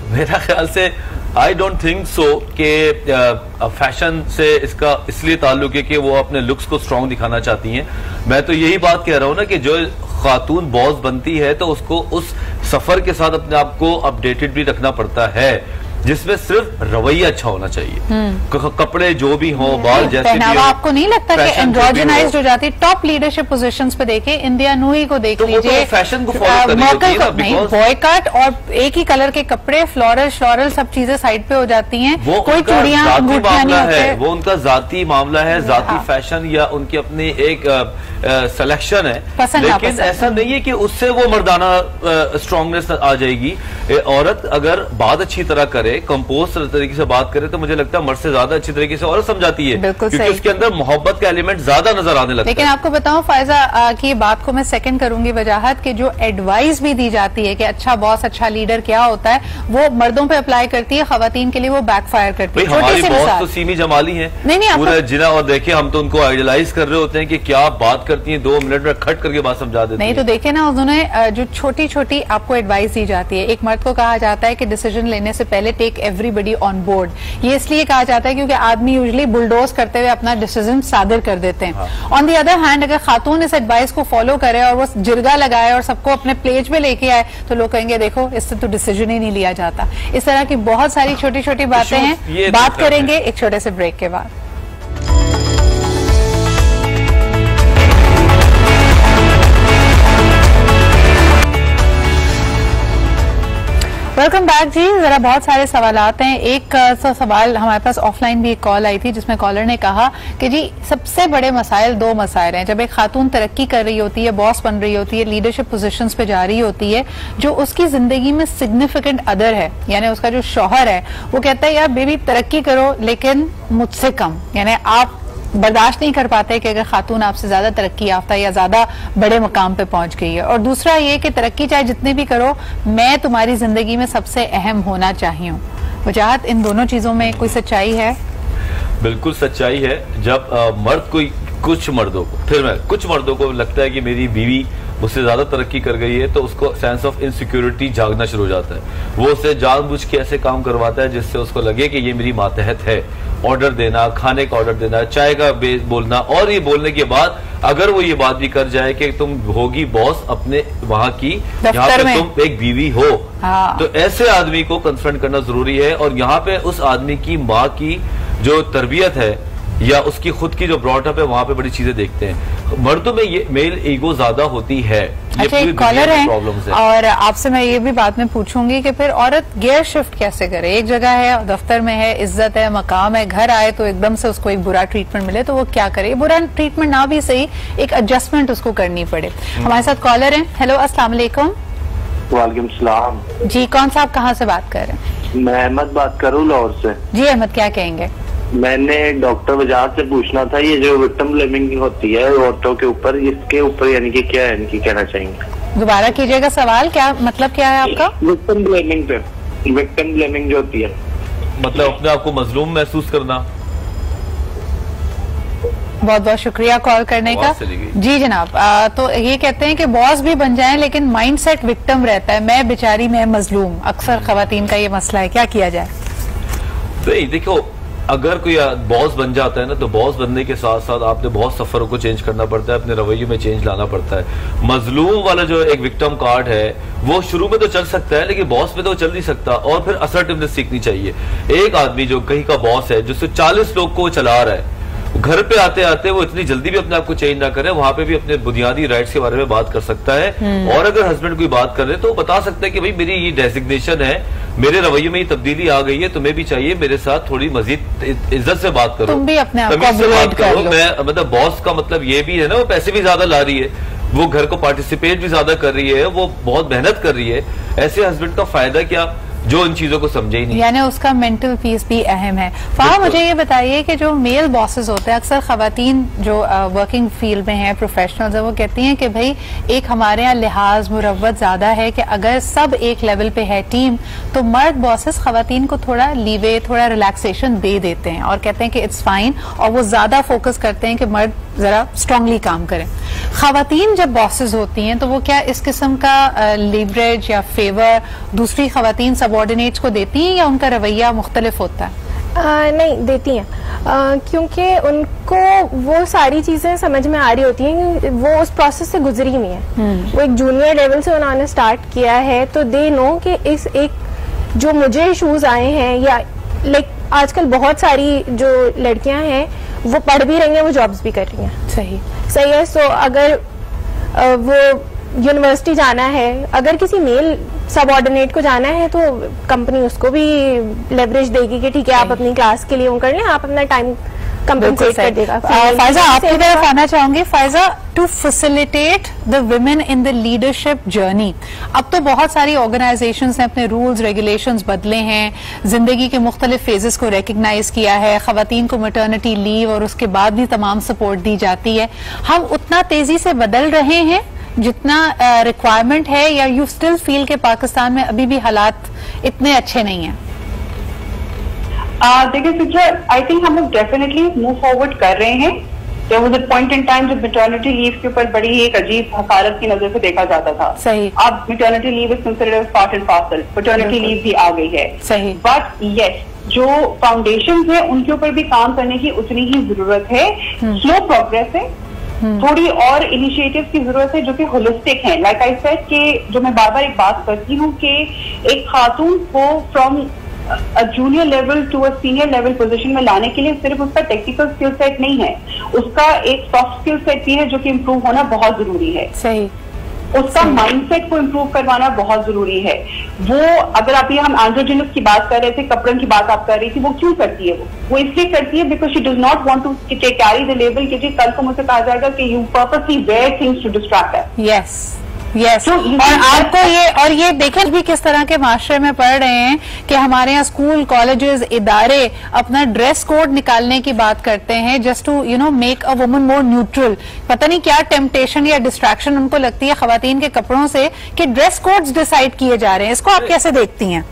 मेरा ख्याल से आई डोंट थिंक सो कि फैशन से इसका इसलिए ताल्लुक है कि वो अपने लुक्स को स्ट्रांग दिखाना चाहती हैं। मैं तो यही बात कह रहा हूं ना कि जो खातून बॉस बनती है तो उसको उस सफर के साथ अपने आप को अपडेटेड भी रखना पड़ता है, जिसमें सिर्फ रवैया अच्छा होना चाहिए। कपड़े जो भी हो, बाल जैसे पहनावा आपको नहीं लगता कि एंड्रोजनाइज्ड हो जाती है? टॉप लीडरशिप पोजीशंस पे देखे, इंडिया नूही को देख लीजिए, फैशन को फॉलो करनी बॉयकट और एक ही कलर के कपड़े, फ्लोरल सब चीजें साइड पे हो जाती हैं। कोई चूड़ियां अंगूठियां नहीं होते, वो उनका जाती मामला है, जाती फैशन या उनकी अपनी एक सिलेक्शन है। लेकिन ऐसा नहीं है कि उससे वो मर्दाना स्ट्रांगनेस आ जाएगी। औरत अगर बात अच्छी तरह करे, कंपोज तरीके से बात करे, तो मुझे लगता है मर्द से ज्यादा अच्छी तरीके से औरत समझाती है, क्योंकि उसके अंदर मोहब्बत का एलिमेंट ज्यादा नजर आने लगता है। लेकिन आपको बताऊं फायजा की बात को मैं सेकंड करूंगी वजाहत कि जो एडवाइस भी दी जाती है कि अच्छा बॉस, अच्छा लीडर क्या होता है, वो मर्दों पे अप्लाई करती है, खवातीन के लिए वो बैकफायर करती है। हमारी बॉस तो सीमी जमाली है, पूरा जिना, और देखिए हम तो उनको आइडियलाइज कर रहे होते हैं कि क्या बात करती है, 2 मिनट में खट करके बात समझा देती है। नहीं तो देखिए ना, उन्होंने जो छोटी छोटी आपको एडवाइस दी जाती है। एक मर्द को कहा जाता है कि डिसीजन लेने से पहले टेक एवरीबडी ऑन बोर्ड। ये इसलिए कहा जाता है क्योंकि आदमी यूजुअली बुलडोज करते हुए अपना डिसीजन सादर कर देते हैं। ऑन दी अदर हैंड, अगर खातून इस एडवाइस को फॉलो करे और वो जिरगा लगाए और सबको अपने प्लेज पे लेके आए, तो लोग कहेंगे देखो इससे तो डिसीजन ही नहीं लिया जाता। इस तरह की बहुत सारी छोटी छोटी बातें हैं। बात करेंगे एक छोटे से ब्रेक के बाद। वेलकम बैक जी। जरा बहुत सारे सवाल आते हैं। एक सवाल हमारे पास ऑफलाइन भी एक कॉल आई थी जिसमें कॉलर ने कहा कि जी सबसे बड़े मसाइल 2 मसाइल हैं। जब एक खातून तरक्की कर रही होती है, बॉस बन रही होती है, लीडरशिप पोजीशंस पे जा रही होती है, जो उसकी जिंदगी में सिग्निफिकेंट अदर है, यानी उसका जो शौहर है, वो कहता है यार बेबी तरक्की करो लेकिन मुझसे कम, यानी आप बर्दाश्त नहीं कर पाते कि अगर खातून आपसे ज्यादा तरक्की याफ्ता या ज्यादा बड़े मकाम पे पहुंच गई है। और दूसरा ये कि तरक्की चाहे जितने भी करो, मैं तुम्हारी जिंदगी में सबसे अहम होना चाहिए। वजाहत, इन दोनों चीजों में कोई सच्चाई है? बिल्कुल सच्चाई है। जब मर्द कोई, कुछ मर्दों को लगता है कि मेरी बीवी मुझसे ज्यादा तरक्की कर गई है, तो उसको सेंस ऑफ इनसिक्योरिटी जागना शुरू हो जाता है। वो उससे जानबूझ के ऐसे काम करवाता है जिससे उसको लगे कि ये मेरी मातहत है। ऑर्डर देना, खाने का ऑर्डर देना, चाय का बोलना, और ये बोलने के बाद अगर वो ये बात भी कर जाए कि तुम होगी बॉस अपने वहां की, यहाँ पे तुम एक बीवी हो, तो ऐसे आदमी को कन्फ्रंट करना जरूरी है। और यहाँ पे उस आदमी की माँ की जो तरबियत है या उसकी खुद की जो ब्रॉटअप है, वहां पे बड़ी चीजें देखते हैं। मर्दों में ये मेल ईगो ज्यादा होती है। अच्छा, एक कॉलर है और आपसे मैं ये भी बात में पूछूंगी कि फिर औरत गियर शिफ्ट कैसे करे? एक जगह है, दफ्तर में है, इज्जत है, मकाम है, घर आए तो एकदम से उसको एक बुरा ट्रीटमेंट मिले, तो वो क्या करे? बुरा ट्रीटमेंट ना भी सही, एक एडजस्टमेंट उसको करनी पड़े। हमारे साथ कॉलर है। हेलो, अस्सलाम वालेकुम। वालेकुम सलाम जी, कौन सा, आप कहाँ से बात कर रहे हैं? मैं अहमद बात कर रहा हूँ लाहौर से। जी अहमद, क्या कहेंगे? मैंने डॉक्टर वजाहत से पूछना था, ये जो विक्टिम ब्लेमिंग होती है औरतों के ऊपर, इसके ऊपर यानी कि क्या है, इनकी कहना चाहेंगे? दोबारा कीजिएगा सवाल, क्या मतलब क्या है आपका? विक्टिम ब्लेमिंग पे, विक्टिम ब्लेमिंग जो होती है, मतलब अपने आप को मजलूम महसूस करना। बहुत बहुत शुक्रिया कॉल करने का। जी जनाब, तो ये कहते हैं कि बॉस भी बन जाएं लेकिन माइंडसेट विक्टिम रहता है, मैं बेचारी मैं मजलूम। अक्सर खवातीन का ये मसला है, क्या किया जाए? तो देखो, अगर कोई बॉस बन जाता है ना, तो बॉस बनने के साथ साथ आपने बहुत सफरों को चेंज करना पड़ता है, अपने रवैये में चेंज लाना पड़ता है। मजलूम वाला जो एक विक्टिम कार्ड है, वो शुरू में तो चल सकता है लेकिन बॉस में तो चल नहीं सकता। और फिर असर्टिवनेस सीखनी चाहिए। एक आदमी जो कहीं का बॉस है, जिससे 40 लोग को चला रहा है, घर पे आते आते वो इतनी जल्दी भी अपने आप को चेंज ना करे, वहां पे भी अपने बुनियादी राइट्स के बारे में बात कर सकता है। और अगर हस्बैंड कोई बात कर रहे तो बता सकता है कि भाई मेरी ये डेजिग्नेशन है, मेरे रवैये में ये तब्दीली आ गई है, तुम्हें भी चाहिए मेरे साथ थोड़ी मजीद इज्जत से बात करो, तुम भी अपने आप को बात करो। मैं मतलब बॉस का मतलब ये भी है ना, वो पैसे भी ज्यादा ला रही है, वो घर को पार्टिसिपेट भी ज्यादा कर रही है, वो बहुत मेहनत कर रही है। ऐसे हस्बैंड का फायदा क्या जो इन चीजों को समझे ही नहीं, यानी उसका मेंटल पीस भी अहम है। फाहा, मुझे ये बताइए कि जो मेल बॉसेस होते हैं, अक्सर खवातीन जो वर्किंग फील्ड में हैं, प्रोफेशनल्स हैं, वो कहती हैं कि भाई एक हमारे यहाँ लिहाज मुरव्वत ज्यादा है कि अगर सब एक लेवल पे है टीम, तो मर्द बॉसेस खवातीन को थोड़ा लीवे, थोड़ा रिलैक्सेशन दे देते हैं और कहते हैं कि इट्स फाइन, और वो ज्यादा फोकस करते हैं कि मर्द जरा स्ट्रांगली काम करें। खवातीन जब बॉसेस होती हैं तो वो क्या इस किस्म का लीवरेज या फेवर दूसरी खवातीन सब सबऑर्डिनेट्स को देती हैं या उनका रवैया मुख्तलिफ होता है? नहीं, देती हैं, क्योंकि उनको वो सारी चीजें समझ में आ रही होती हैं, वो उस प्रोसेस से गुजरी हुई हैं। वो एक जूनियर लेवल से उन्होंने स्टार्ट किया है, तो दे नो कि इस एक जो मुझे इशूज आए हैं, या लाइक आजकल बहुत सारी जो लड़कियां हैं वो पढ़ भी रही हैं, वो जॉब्स भी कर रही हैं। सही है। सो अगर वो यूनिवर्सिटी जाना है, अगर किसी मेल सबऑर्डिनेट को जाना है तो कंपनी उसको भी लेवरेज देगी कि ठीक है आप अपनी क्लास के लिए वो कर लें, आप अपना टाइम कंपनसेट कर देगा। फायजा, आपकी तरफ आना चाहूंगी। Faiza, to facilitate the women in the leadership journey, अब तो बहुत सारी ऑर्गेनाइजेशंस ने अपने रूल्स रेगुलेशंस बदले हैं, जिंदगी के मुख्तलिफ फेजेस को रिकग्नाइज किया है, खवातीन को मैटरनिटी लीव और उसके बाद भी तमाम सपोर्ट दी जाती है। हम उतना तेजी से बदल रहे हैं जितना रिक्वायरमेंट है, या यू स्टिल फील के पाकिस्तान में अभी भी हालात इतने अच्छे नहीं हैं? देखिए सिद्रा, आई थिंक हम लोग डेफिनेटली मूव फॉरवर्ड कर रहे हैं। There was a point in time जब मैटरनिटी लीव के ऊपर बड़ी एक अजीब हकारत की नजर से देखा जाता था। सही। अब maternity leave is considered as part and parcel, paternity leave भी आ गई है। सही। बट यस, जो फाउंडेशन है उनके ऊपर भी काम करने की उतनी ही जरूरत है। स्लो प्रोग्रेस है, थोड़ी और इनिशिएटिव की जरूरत है जो कि होलिस्टिक है। लाइक आई सेड कि जो मैं बार बार एक बात करती हूँ कि एक खातून को from a junior level to a senior level position में लाने के लिए सिर्फ उसका टेक्निकल स्किल सेट नहीं है, उसका एक सॉफ्ट स्किल सेट भी है जो कि इम्प्रूव होना बहुत जरूरी है। सही। उसका माइंडसेट को इम्प्रूव करवाना बहुत जरूरी है। वो अगर अभी हम एंड्रोजिनस की बात कर रहे थे, कपड़ों की बात आप कर रही थी, वो क्यों करती है? वो इसलिए करती है because she does not want to carry the label कि जी कल को मुझसे कहा जाएगा कि you purposely wear things to distract her. Yes. और आपको ये देखें भी किस तरह के माशरे में पढ़ रहे हैं कि हमारे यहाँ स्कूल, कॉलेजेस, इदारे अपना ड्रेस कोड निकालने की बात करते हैं just to make a woman more neutral. पता नहीं क्या टेम्पटेशन या डिस्ट्रैक्शन उनको लगती है खवातीन के कपड़ों से कि ड्रेस कोड्स डिसाइड किए जा रहे हैं। इसको आप कैसे देखती हैं?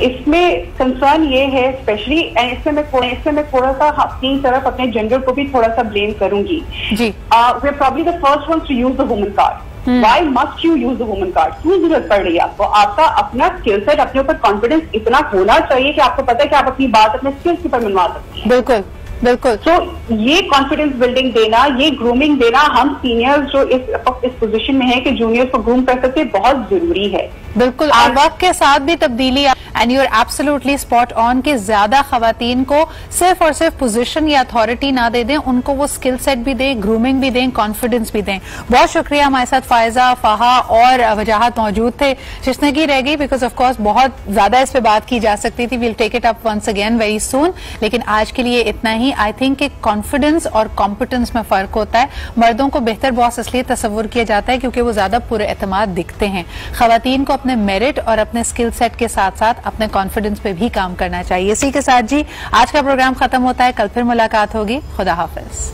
इसमें कंसर्न ये है स्पेशली, इसमें मैं थोड़ा सा अपनी तरफ अपने जेंडर को भी थोड़ा सा ब्लेम करूंगी। जी। We are probably the first ones to use the woman card. Why must you use the woman card? क्यों जरूरत पड़ रही है आपको? आपका अपना स्किल सेट, अपने ऊपर कॉन्फिडेंस इतना होना चाहिए कि आपको पता है कि आप अपनी बात अपने स्किल्स के ऊपर मनवा सकती हैं। बिल्कुल बिल्कुल। तो ये कॉन्फिडेंस बिल्डिंग देना, ये ग्रूमिंग देना, हम सीनियर्स जो इस पोजीशन में है कि जूनियर्स को ग्रूम कर सकते, बहुत जरूरी है। बिल्कुल। और वक्त के साथ भी तब्दीली, and you are absolutely spot on कि ज्यादा खवातीन को सिर्फ और सिर्फ पोजीशन या अथॉरिटी ना दे दें, उनको वो स्किल सेट भी दें, ग्रूमिंग भी दें, कॉन्फिडेंस भी दें। बहुत शुक्रिया। हमारे साथ फायजा, फाहा और वजाहत मौजूद थे। शिश्नगी रह गई बिकॉज ऑफ कोर्स बहुत ज्यादा इस पे बात की जा सकती थी। We'll take it up once again very soon, लेकिन आज के लिए इतना ही। आई थिंक कि कॉन्फिडेंस और कॉम्पिटेंस में फर्क होता है। मर्दों को बेहतर बॉस इसलिए तस्वुर किया जाता है क्योंकि वो ज्यादा पुरएतमाद दिखते हैं। खवातीन को अपने मेरिट और अपने स्किल सेट के साथ साथ अपने कॉन्फिडेंस पे भी काम करना चाहिए। इसी के साथ जी आज का प्रोग्राम खत्म होता है। कल फिर मुलाकात होगी। खुदा हाफिज।